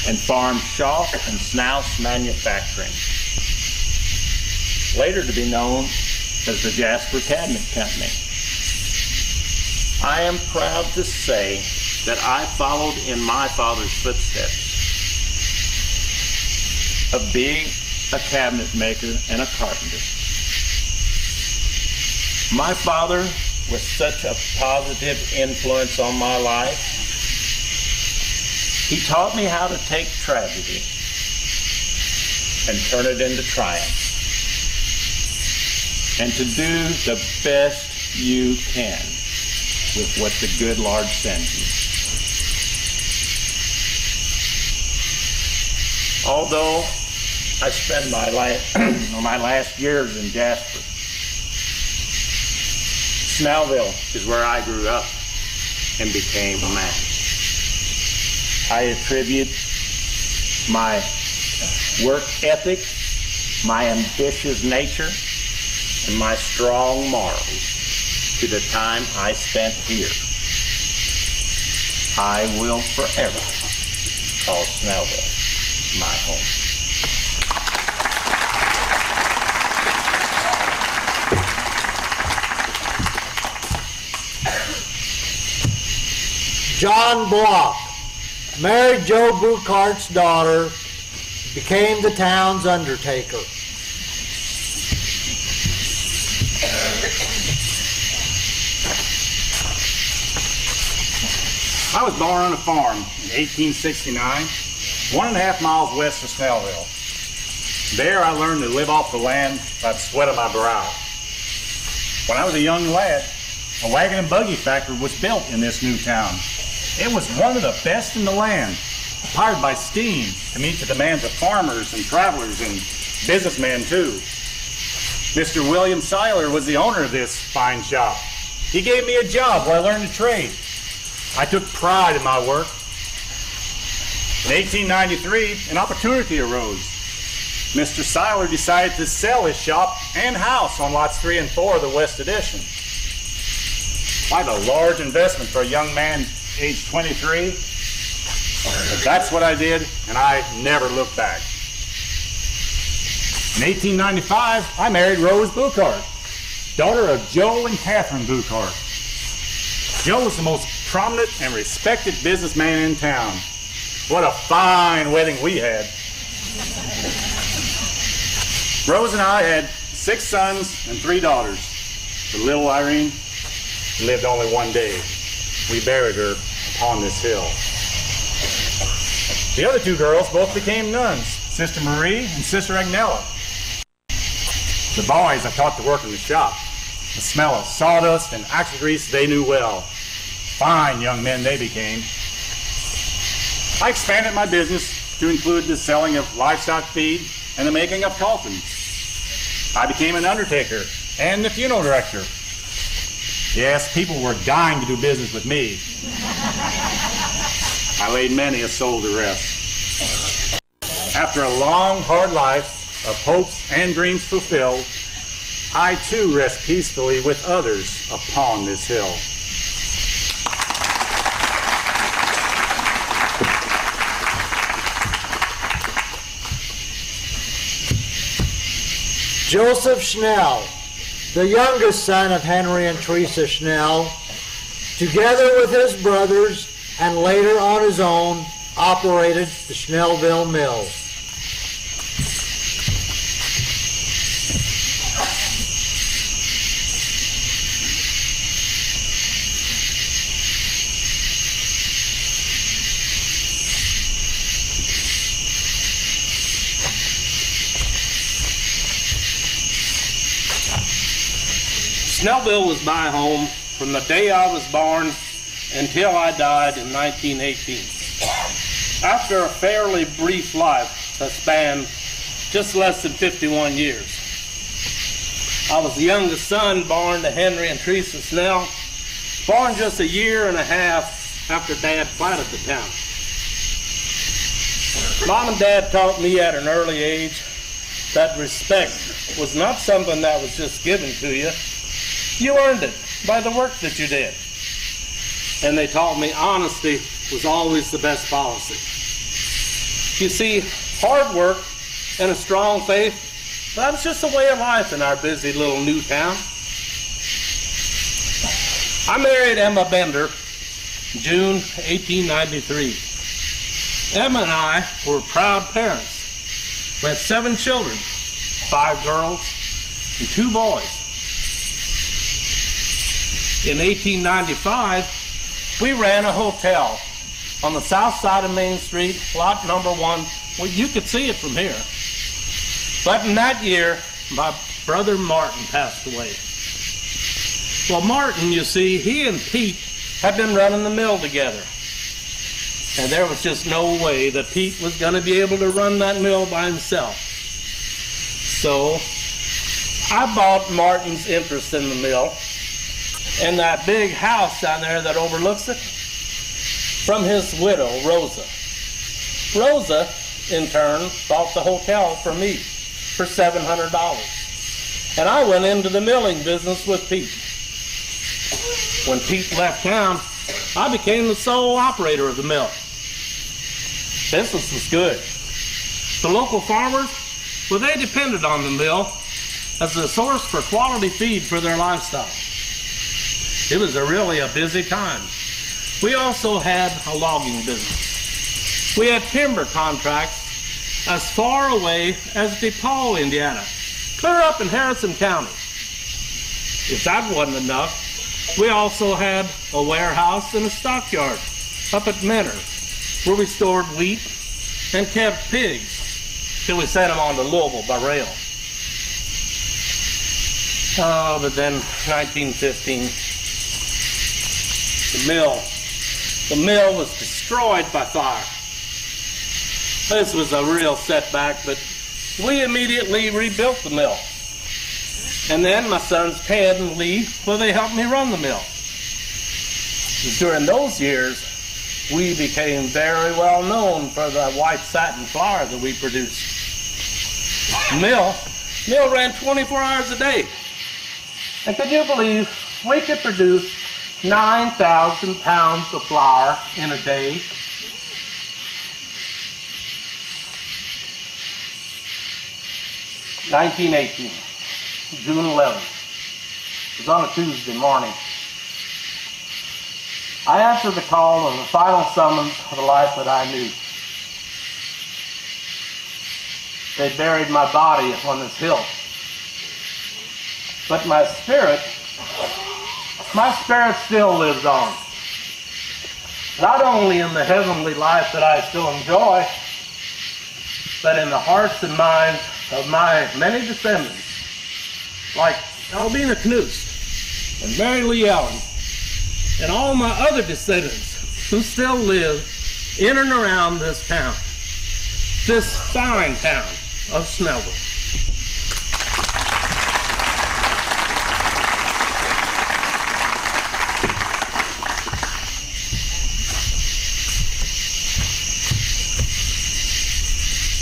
and farmed Shaw and Schnaus Manufacturing, later to be known as the Jasper Cabinet Company. I am proud to say that I followed in my father's footsteps of being a cabinet maker and a carpenter. My father was such a positive influence on my life. He taught me how to take tragedy and turn it into triumph, and to do the best you can with what the good Lord sends you. Although I spent my last years in Jasper, Schnellville is where I grew up and became a man. I attribute my work ethic, my ambitious nature, and my strong morals to the time I spent here. I will forever call Schnellville my home. John Block married Joe Buchart's daughter, became the town's undertaker. I was born on a farm in 1869, 1.5 miles west of Schnellville. There I learned to live off the land by the sweat of my brow. When I was a young lad, a wagon and buggy factory was built in this new town. It was one of the best in the land, powered by steam to meet the demands of farmers and travelers and businessmen too. Mr. William Seiler was the owner of this fine shop. He gave me a job where I learned to trade. I took pride in my work. In 1893, an opportunity arose. Mr. Seiler decided to sell his shop and house on lots 3 and 4 of the West Addition. Quite a large investment for a young man age 23, but that's what I did, and I never looked back. In 1895, I married Rose Buchart, daughter of Joe and Catherine Buchart. Joe was the most prominent and respected businessman in town. What a fine wedding we had. Rose and I had 6 sons and 3 daughters. The little Irene lived only 1 day. We buried her upon this hill. The other 2 girls both became nuns, Sister Marie and Sister Agnella. The boys I taught to work in the shop. The smell of sawdust and axle grease they knew well. Fine young men they became. I expanded my business to include the selling of livestock feed and the making of coffins. I became an undertaker and the funeral director. Yes, people were dying to do business with me. I laid many a soul to rest. After a long, hard life of hopes and dreams fulfilled, I too rest peacefully with others upon this hill. Joseph Schnell, the youngest son of Henry and Teresa Schnell, together with his brothers and later on his own, operated the Schnellville Mill. Schnellville was my home from the day I was born until I died in 1918. After a fairly brief life that spanned just less than 51 years. I was the youngest son born to Henry and Teresa Schnell, born just 1.5 years after Dad platted the town. Mom and Dad taught me at an early age that respect was not something that was just given to you. You earned it by the work that you did. And they taught me honesty was always the best policy. You see, hard work and a strong faith, that was just a way of life in our busy little new town. I married Emma Bender June 1893. Emma and I were proud parents. We had 7 children, 5 girls and 2 boys. In 1895, we ran a hotel on the south side of Main Street, lot number 1. Well, you could see it from here. But in that year, my brother Martin passed away. Well, Martin, you see, he and Pete had been running the mill together. And there was just no way that Pete was going to be able to run that mill by himself. So I bought Martin's interest in the mill and that big house down there that overlooks it from his widow, Rosa. Rosa, in turn, bought the hotel for me for $700. And I went into the milling business with Pete. When Pete left town, I became the sole operator of the mill. Business was good. The local farmers, well, they depended on the mill as a source for quality feed for their livestock. It was really a busy time. We also had a logging business. We had timber contracts as far away as DePaul, Indiana, clear up in Harrison County. If that wasn't enough, we also had a warehouse and a stockyard up at Menor, where we stored wheat and kept pigs till we sent them on to Louisville by rail. Oh, but then 1915, the mill was destroyed by fire. This was a real setback, but we immediately rebuilt the mill. And then my sons Ted and Lee, well, they helped me run the mill. During those years, we became very well known for the white satin flour that we produced. Mill ran 24 hours a day. And could you believe we could produce 9,000 pounds of flour in a day? (1918), June 11th. It was on a Tuesday morning. I answered the call of the final summons of the life that I knew. They buried my body on this hill. But my spirit still lives on. Not only in the heavenly life that I still enjoy, but in the hearts and minds of my many descendants, like Albina Knust and Mary Lee Allen, and all my other descendants who still live in and around this town, this fine town of Schnellville.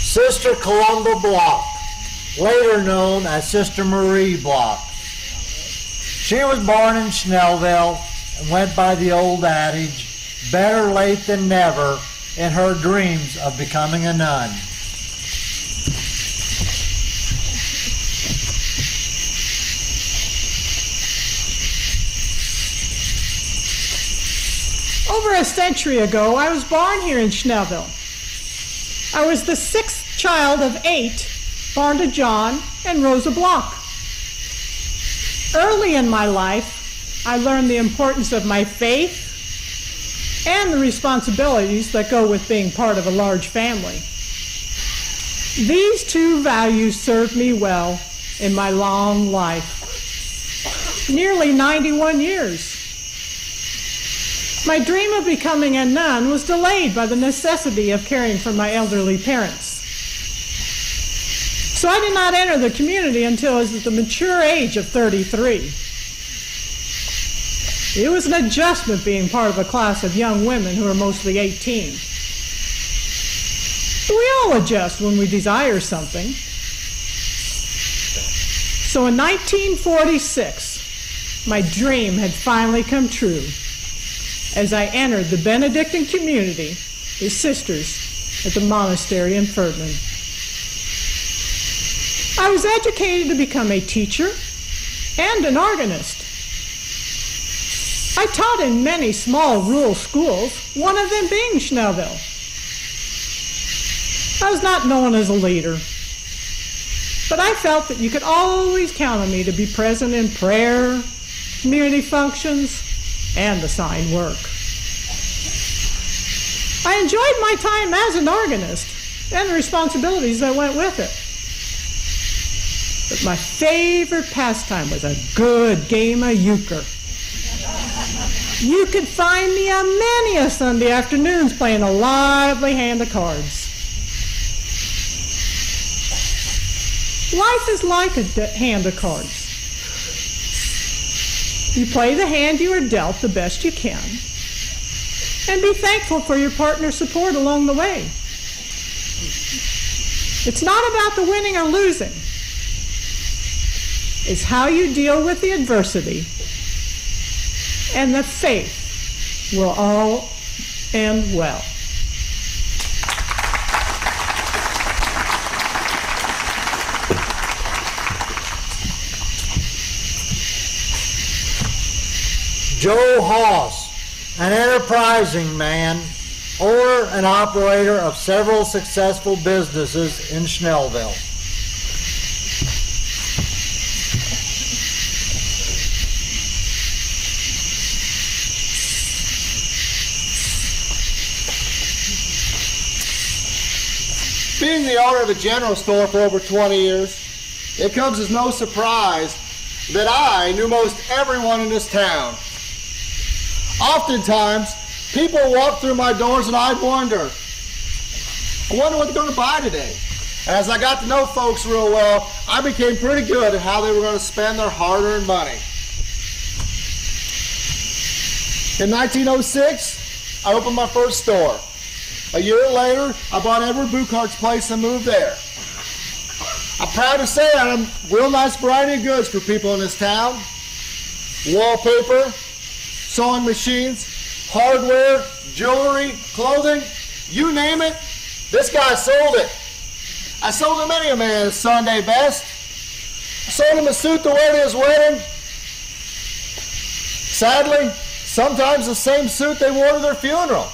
Sister Columba Block, later known as Sister Marie Block. She was born in Schnellville and went by the old adage, better late than never, in her dreams of becoming a nun. Over a century ago, I was born here in Schnellville. I was the 6th child of 8, born to John and Rosa Block. Early in my life, I learned the importance of my faith and the responsibilities that go with being part of a large family. These two values served me well in my long life, nearly 91 years. My dream of becoming a nun was delayed by the necessity of caring for my elderly parents. So I did not enter the community until I was at the mature age of 33. It was an adjustment being part of a class of young women who are mostly 18. We all adjust when we desire something. So in 1946, my dream had finally come true as I entered the Benedictine community as sisters at the monastery in Ferdinand. I was educated to become a teacher and an organist. I taught in many small rural schools, one of them being Schnellville. I was not known as a leader, but I felt that you could always count on me to be present in prayer, community functions, and assigned work. I enjoyed my time as an organist and the responsibilities that went with it. But my favorite pastime was a good game of euchre. You could find me on many a Sunday afternoons playing a lively hand of cards. Life is like a hand of cards. You play the hand you are dealt the best you can, and be thankful for your partner's support along the way. It's not about the winning or losing. It's how you deal with the adversity, and the faith will all end well. Joe Hoss, an enterprising man, owner and operator of several successful businesses in Schnellville. Being the owner of a general store for over 20 years, it comes as no surprise that I knew most everyone in this town. Oftentimes, people walk through my doors and I'd wonder what they're going to buy today. And as I got to know folks real well, I became pretty good at how they were going to spend their hard-earned money. In 1906, I opened my first store. A year later, I bought Edward Buchart's place and moved there. I'm proud to say I have a real nice variety of goods for people in this town. Wallpaper, sewing machines, hardware, jewelry, clothing, you name it, this guy sold it. I sold him many a man his Sunday best. I sold him a suit to wear to his wedding. Sadly, sometimes the same suit they wore to their funeral.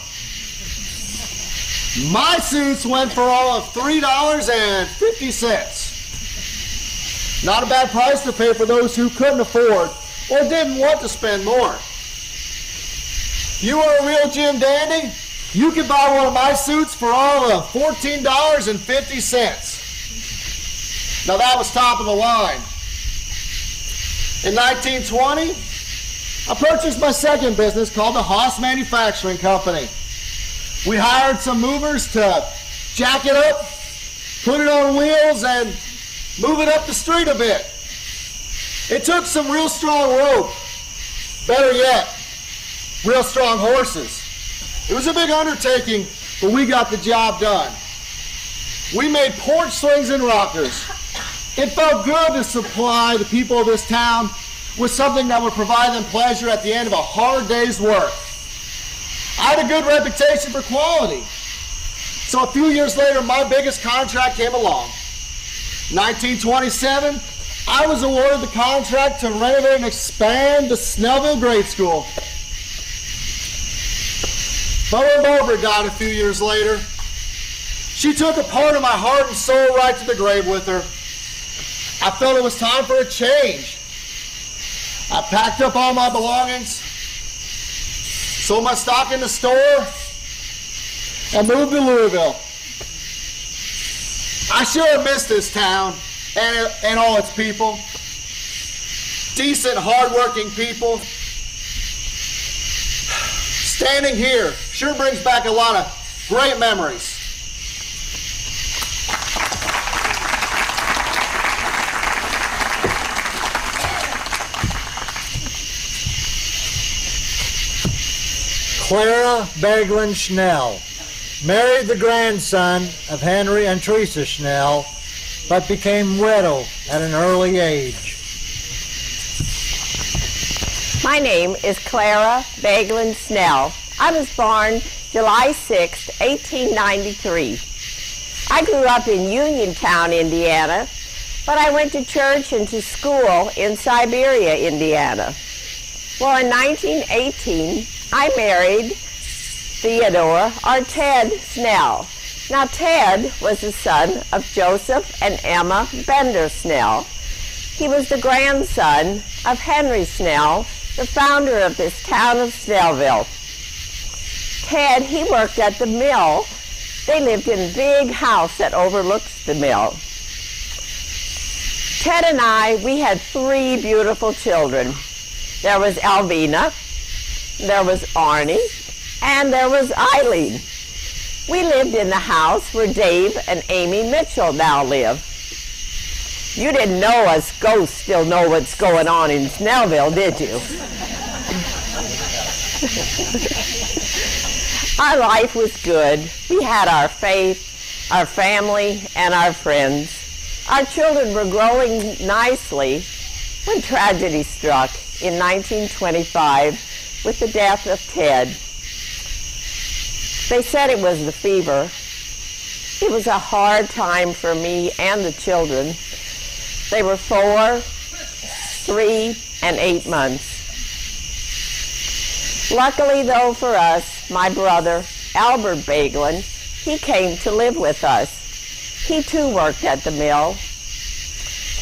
My suits went for all of $3.50. Not a bad price to pay for those who couldn't afford or didn't want to spend more. You are a real Jim Dandy, you could buy one of my suits for all of $14.50. Now that was top of the line. In 1920, I purchased my second business called the Haas Manufacturing Company. We hired some movers to jack it up, put it on wheels, and move it up the street a bit. It took some real strong rope. Better yet, real strong horses. It was a big undertaking, but we got the job done. We made porch swings and rockers. It felt good to supply the people of this town with something that would provide them pleasure at the end of a hard day's work. I had a good reputation for quality. So a few years later, my biggest contract came along. 1927, I was awarded the contract to renovate and expand the Schnellville Grade School. Mother Barbara died a few years later. She took a part of my heart and soul right to the grave with her. I felt it was time for a change. I packed up all my belongings, sold my stock in the store, and moved to Louisville. I sure have missed this town and all its people. Decent, hard-working people. Standing here sure brings back a lot of great memories. Clara Beglin Schnell married the grandson of Henry and Teresa Schnell, but became widowed at an early age. My name is Clara Beglin Schnell. I was born July 6, 1893. I grew up in Uniontown, Indiana, but I went to church and to school in Siberia, Indiana. Well, in 1918, I married Theodore, or Ted, Schnell. Now, Ted was the son of Joseph and Emma Bender Schnell. He was the grandson of Henry Schnell, the founder of this town of Schnellville. Ted, he worked at the mill. They lived in a big house that overlooks the mill. Ted and I, we had 3 beautiful children. There was Alvina, there was Arnie, and there was Eileen. We lived in the house where Dave and Amy Mitchell now live. You didn't know us ghosts still know what's going on in Schnellville, did you? Our life was good. We had our faith, our family, and our friends. Our children were growing nicely when tragedy struck in 1925 with the death of Ted. They said it was the fever. It was a hard time for me and the children. They were 4, 3, and 8 months. Luckily, though, for us, my brother, Albert Bagelin, he came to live with us. He, too, worked at the mill.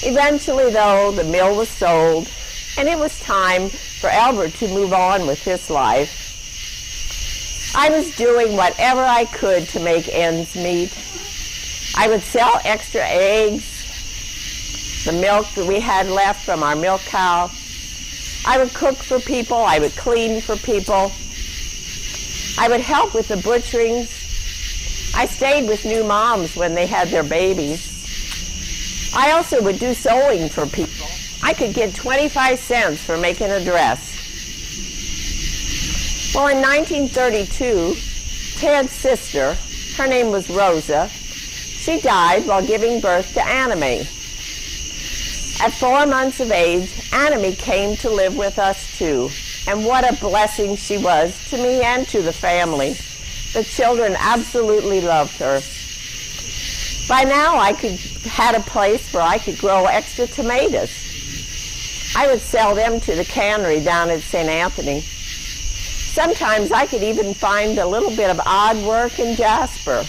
Eventually, though, the mill was sold, and it was time for Albert to move on with his life. I was doing whatever I could to make ends meet. I would sell extra eggs, the milk that we had left from our milk cow. I would cook for people. I would clean for people. I would help with the butcherings. I stayed with new moms when they had their babies. I also would do sewing for people. I could get 25 cents for making a dress. Well, in 1932, Ted's sister, her name was Rosa, she died while giving birth to Anime. At 4 months of age, Anime came to live with us too, and what a blessing she was to me and to the family. The children absolutely loved her. By now, I had a place where I could grow extra tomatoes. I would sell them to the cannery down at St. Anthony. Sometimes I could even find a little bit of odd work in Jasper.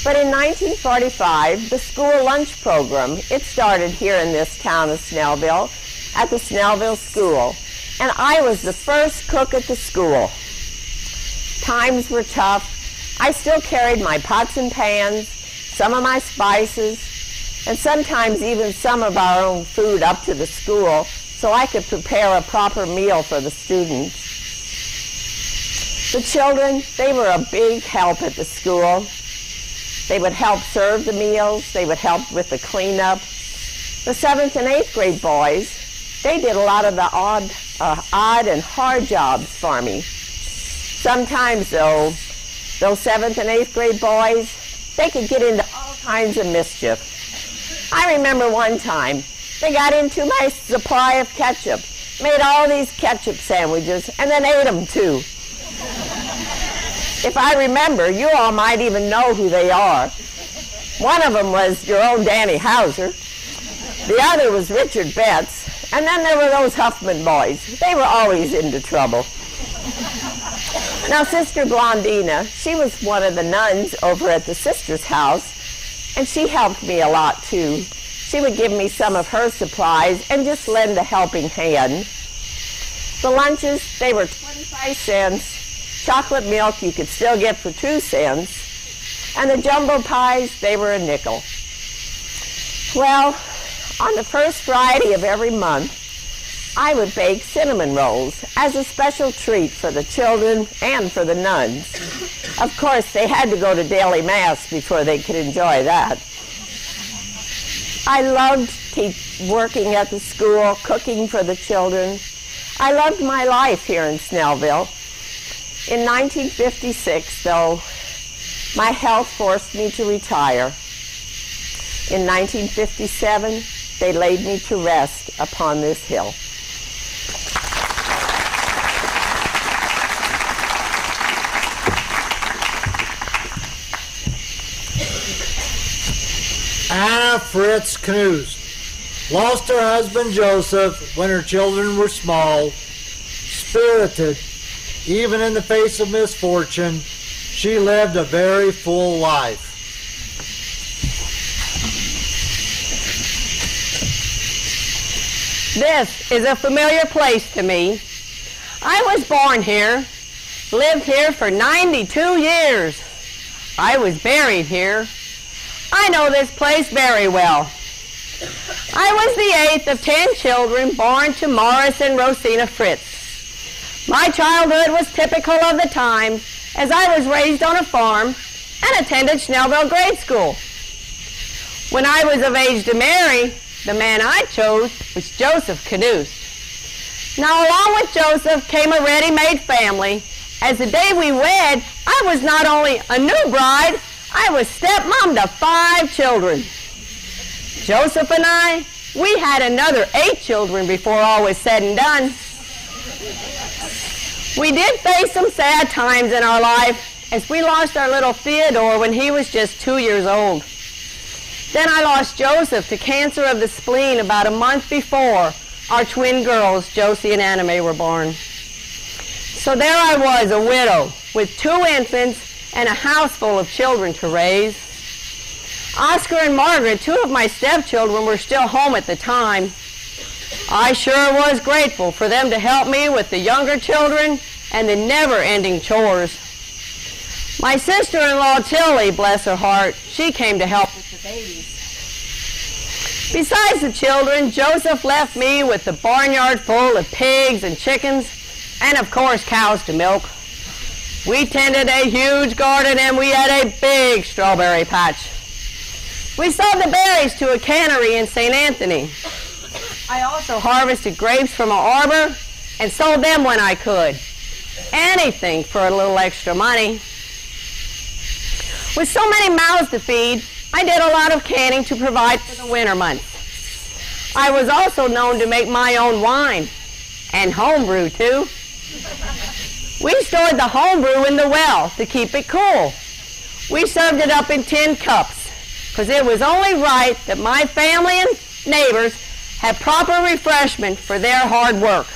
But in 1945, the school lunch program, it started here in this town of Schnellville at the Schnellville School, and I was the first cook at the school. Times were tough. I still carried my pots and pans, some of my spices, and sometimes even some of our own food up to the school so I could prepare a proper meal for the students. The children, they were a big help at the school. They would help serve the meals. They would help with the cleanup. The 7th and 8th grade boys, they did a lot of the odd and hard jobs for me. Sometimes, though, those 7th and 8th grade boys, they could get into all kinds of mischief. I remember one time, they got into my supply of ketchup, made all these ketchup sandwiches, and then ate them too. If I remember, you all might even know who they are. One of them was your own Danny Hauser. The other was Richard Betts. And then there were those Huffman boys. They were always into trouble. Now, Sister Blondina, she was one of the nuns over at the sister's house, and she helped me a lot, too. She would give me some of her supplies and just lend a helping hand. The lunches, they were 25 cents. Chocolate milk you could still get for 2 cents. And the jumbo pies, they were a nickel. Well, on the first Friday of every month, I would bake cinnamon rolls as a special treat for the children and for the nuns. Of course, they had to go to daily mass before they could enjoy that. I loved working at the school, cooking for the children. I loved my life here in Schnellville. In 1956, though, my health forced me to retire. In 1957, they laid me to rest upon this hill. Anna Fritz Knust lost her husband Joseph when her children were small. Spirited, even in the face of misfortune, she lived a very full life. This is a familiar place to me. I was born here, lived here for 92 years. I was buried here. I know this place very well. I was the 8th of 10 children born to Morris and Rosina Fritz. My childhood was typical of the time, as I was raised on a farm and attended Schnellville grade school. When I was of age to marry, the man I chose was Joseph Canuce. Now, along with Joseph came a ready-made family. As the day we wed, I was not only a new bride, I was stepmom to 5 children. Joseph and I, we had another 8 children before all was said and done. We did face some sad times in our life, as we lost our little Theodore when he was just 2 years old. Then I lost Joseph to cancer of the spleen about a month before our twin girls, Josie and Anna Mae, were born. So there I was, a widow, with 2 infants and a house full of children to raise. Oscar and Margaret, 2 of my stepchildren, were still home at the time. I sure was grateful for them to help me with the younger children and the never-ending chores. My sister-in-law, Tilly, bless her heart, she came to help with the babies. Besides the children, Joseph left me with the barnyard full of pigs and chickens, and of course cows to milk. We tended a huge garden and we had a big strawberry patch. We sold the berries to a cannery in St. Anthony. I also harvested grapes from an arbor and sold them when I could. Anything for a little extra money. With so many mouths to feed, I did a lot of canning to provide for the winter months. I was also known to make my own wine, and homebrew too. We stored the homebrew in the well to keep it cool. We served it up in tin cups, because it was only right that my family and neighbors had proper refreshment for their hard work.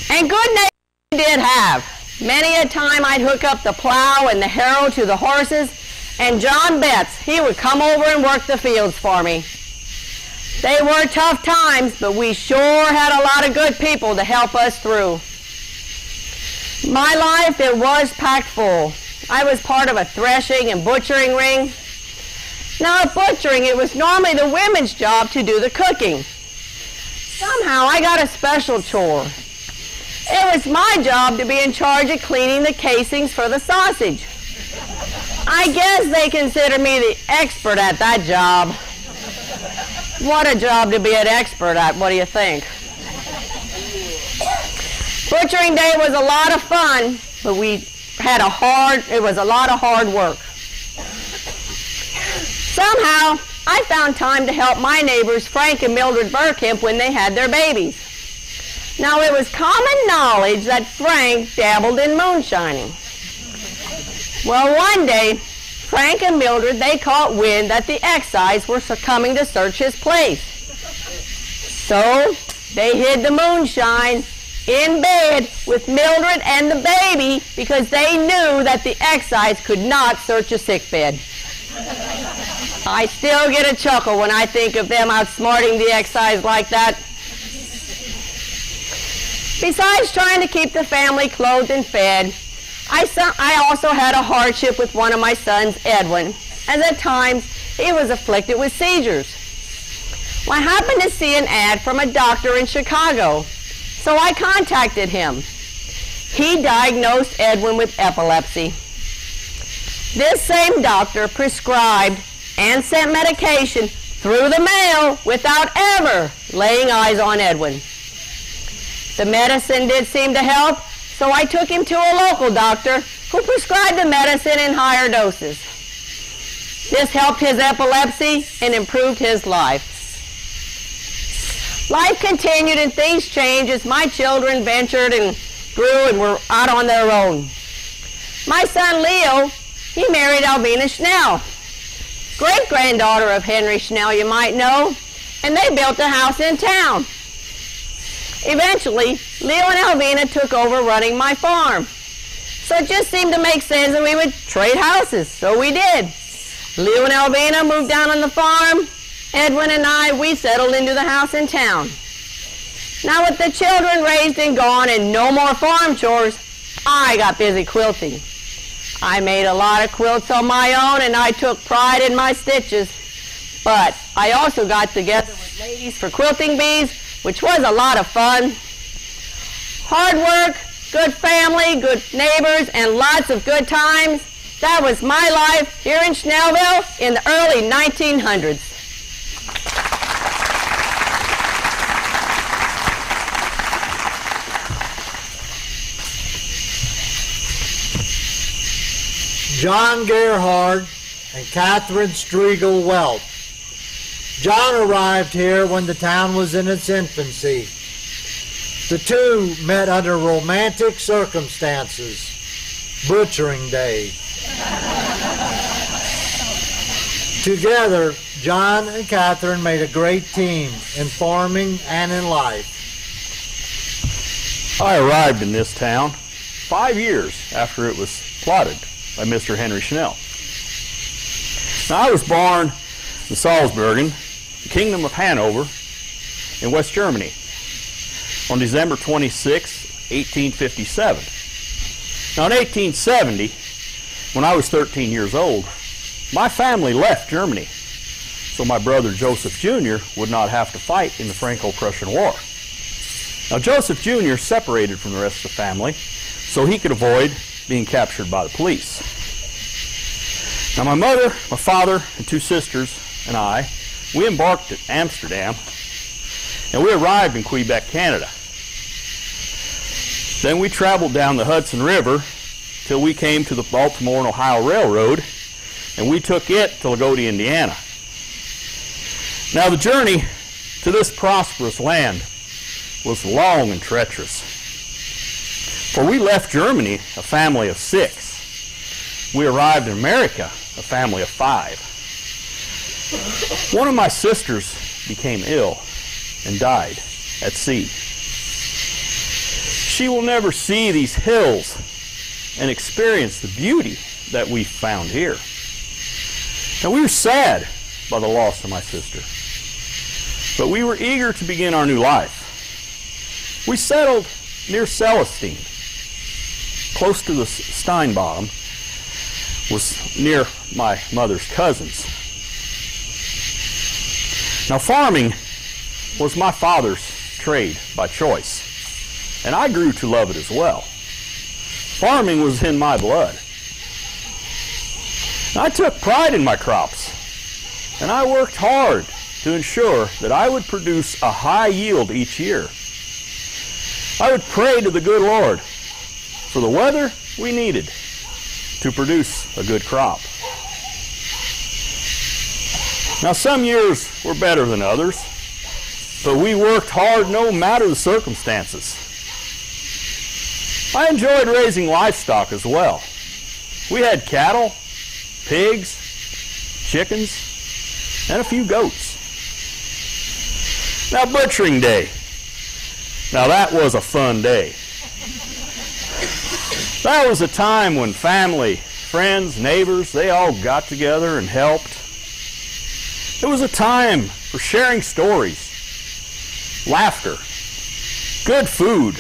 And good neighbors we did have. Many a time I'd hook up the plow and the harrow to the horses, and John Betts, he would come over and work the fields for me. They were tough times, but we sure had a lot of good people to help us through. My life, it was packed full. I was part of a threshing and butchering ring. Now at butchering, it was normally the women's job to do the cooking. Somehow I got a special chore. It was my job to be in charge of cleaning the casings for the sausage. I guess they consider me the expert at that job. What a job to be an expert at, what do you think? Butchering day was a lot of fun, but it was a lot of hard work. Somehow, I found time to help my neighbors Frank and Mildred Burkemp when they had their babies. Now, it was common knowledge that Frank dabbled in moonshining. Well, one day, Frank and Mildred, they caught wind that the excise were coming to search his place. So, they hid the moonshine in bed with Mildred and the baby because they knew that the excise could not search a sick bed. I still get a chuckle when I think of them outsmarting the excise like that. Besides trying to keep the family clothed and fed, I also had a hardship with one of my sons, Edwin, as at times he was afflicted with seizures. Well, I happened to see an ad from a doctor in Chicago, so I contacted him. He diagnosed Edwin with epilepsy. This same doctor prescribed and sent medication through the mail without ever laying eyes on Edwin. The medicine did seem to help, so I took him to a local doctor who prescribed the medicine in higher doses. This helped his epilepsy and improved his life. Life continued and things changed as my children ventured and grew and were out on their own. My son Leo, he married Alvina Schnell, great-granddaughter of Henry Schnell, you might know, and they built a house in town. Eventually, Leo and Alvina took over running my farm. So it just seemed to make sense that we would trade houses, so we did. Leo and Alvina moved down on the farm. Edwin and I, we settled into the house in town. Now with the children raised and gone and no more farm chores, I got busy quilting. I made a lot of quilts on my own and I took pride in my stitches. But I also got together with ladies for quilting bees, which was a lot of fun. Hard work, good family, good neighbors, and lots of good times. That was my life here in Schnellville in the early 1900s. John Gerhardt and Catherine Striegel Welp. John arrived here when the town was in its infancy. The two met under romantic circumstances. Butchering day. Together, John and Catherine made a great team in farming and in life. I arrived in this town 5 years after it was plotted by Mr. Henry Schnell. Now, I was born in Salzburgen, the Kingdom of Hanover, in West Germany, on December 26, 1857. Now, in 1870, when I was 13 years old, my family left Germany, so my brother Joseph Jr. would not have to fight in the Franco-Prussian War. Now, Joseph Jr. separated from the rest of the family so he could avoid being captured by the police. Now, my mother, my father, and two sisters and I, we embarked at Amsterdam, and we arrived in Quebec, Canada. Then we traveled down the Hudson River till we came to the Baltimore and Ohio Railroad, and we took it to Lagodi, Indiana. Now, the journey to this prosperous land was long and treacherous. For we left Germany a family of 6. We arrived in America a family of 5. One of my sisters became ill and died at sea. She will never see these hills and experience the beauty that we found here. Now, we were sad by the loss of my sister, but we were eager to begin our new life. We settled near Celestine, close to the Steinbottom, was near my mother's cousins. Now, farming was my father's trade by choice, and I grew to love it as well. Farming was in my blood. I took pride in my crops, and I worked hard to ensure that I would produce a high yield each year. I would pray to the good Lord for the weather we needed to produce a good crop. Now, some years were better than others, but we worked hard no matter the circumstances. I enjoyed raising livestock as well. We had cattle, pigs, chickens, and a few goats. Now, butchering day. Now, that was a fun day. That was a time when family, friends, neighbors, they all got together and helped. It was a time for sharing stories, laughter, good food,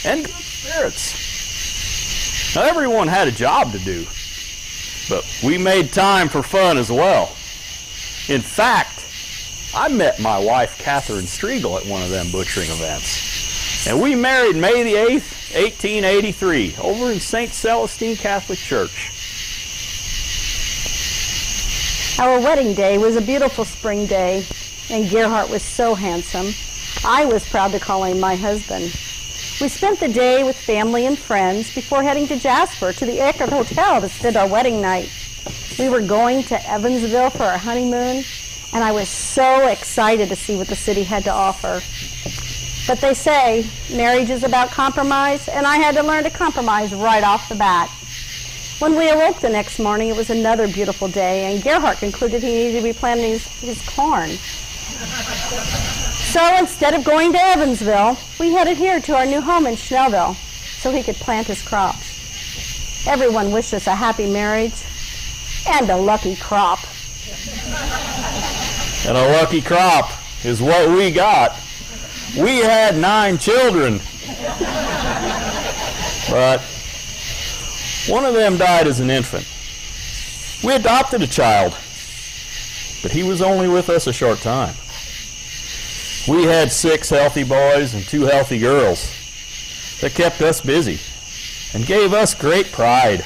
and good spirits. Now, everyone had a job to do, but we made time for fun as well. In fact, I met my wife, Catherine Striegel, at one of them butchering events. And we married May the 8th, 1883, over in St. Celestine Catholic Church. Our wedding day was a beautiful spring day, and Gerhardt was so handsome. I was proud to call him my husband. We spent the day with family and friends before heading to Jasper to the Eckerd Hotel to spend our wedding night. We were going to Evansville for our honeymoon, and I was so excited to see what the city had to offer. But they say marriage is about compromise, and I had to learn to compromise right off the bat. When we awoke the next morning, it was another beautiful day, and Gerhardt concluded he needed to be planting his corn. So instead of going to Evansville, we headed here to our new home in Schnellville so he could plant his crops. Everyone wished us a happy marriage and a lucky crop. And a lucky crop is what we got. We had 9 children, but one of them died as an infant. We adopted a child, but he was only with us a short time. We had 6 healthy boys and 2 healthy girls that kept us busy and gave us great pride.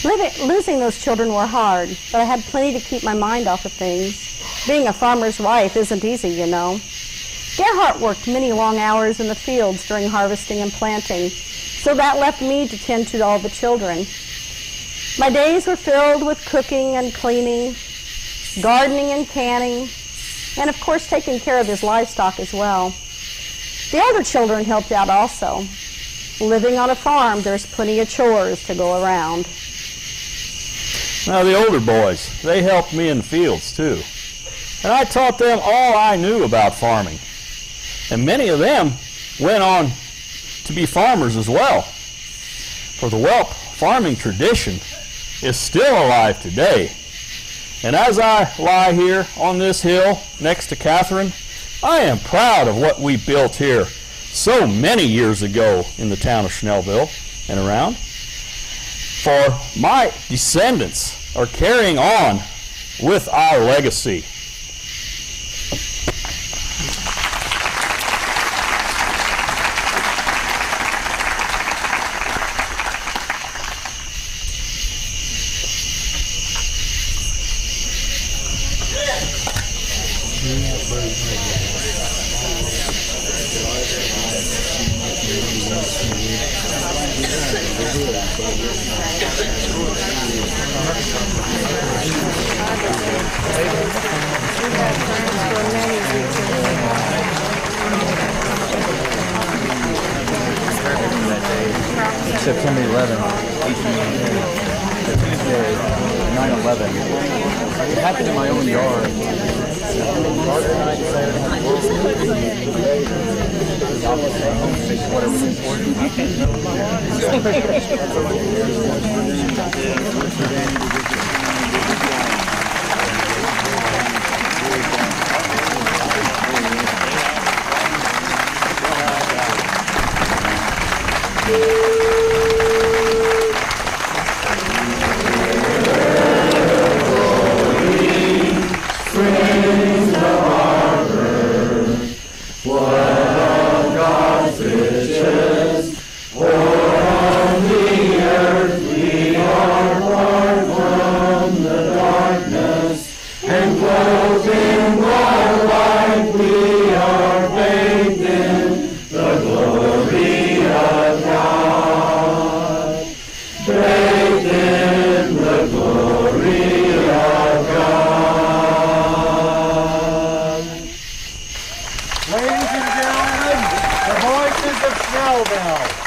Losing those children were hard, but I had plenty to keep my mind off of things. Being a farmer's wife isn't easy, you know. Gerhardt worked many long hours in the fields during harvesting and planting, so that left me to tend to all the children. My days were filled with cooking and cleaning, gardening and canning, and of course taking care of his livestock as well. The older children helped out also. Living on a farm, there's plenty of chores to go around. Now the older boys, they helped me in the fields too. And I taught them all I knew about farming. And many of them went on to be farmers as well. For the whelp farming tradition is still alive today. And as I lie here on this hill next to Catherine, I am proud of what we built here so many years ago in the town of Schnellville and around. For my descendants are carrying on with our legacy. September 11th, 1893, Tuesday, 9/11. It happened in my own yard. Carter and I decided to have a world whatever was Ladies and gentlemen, the voices of Schnellville.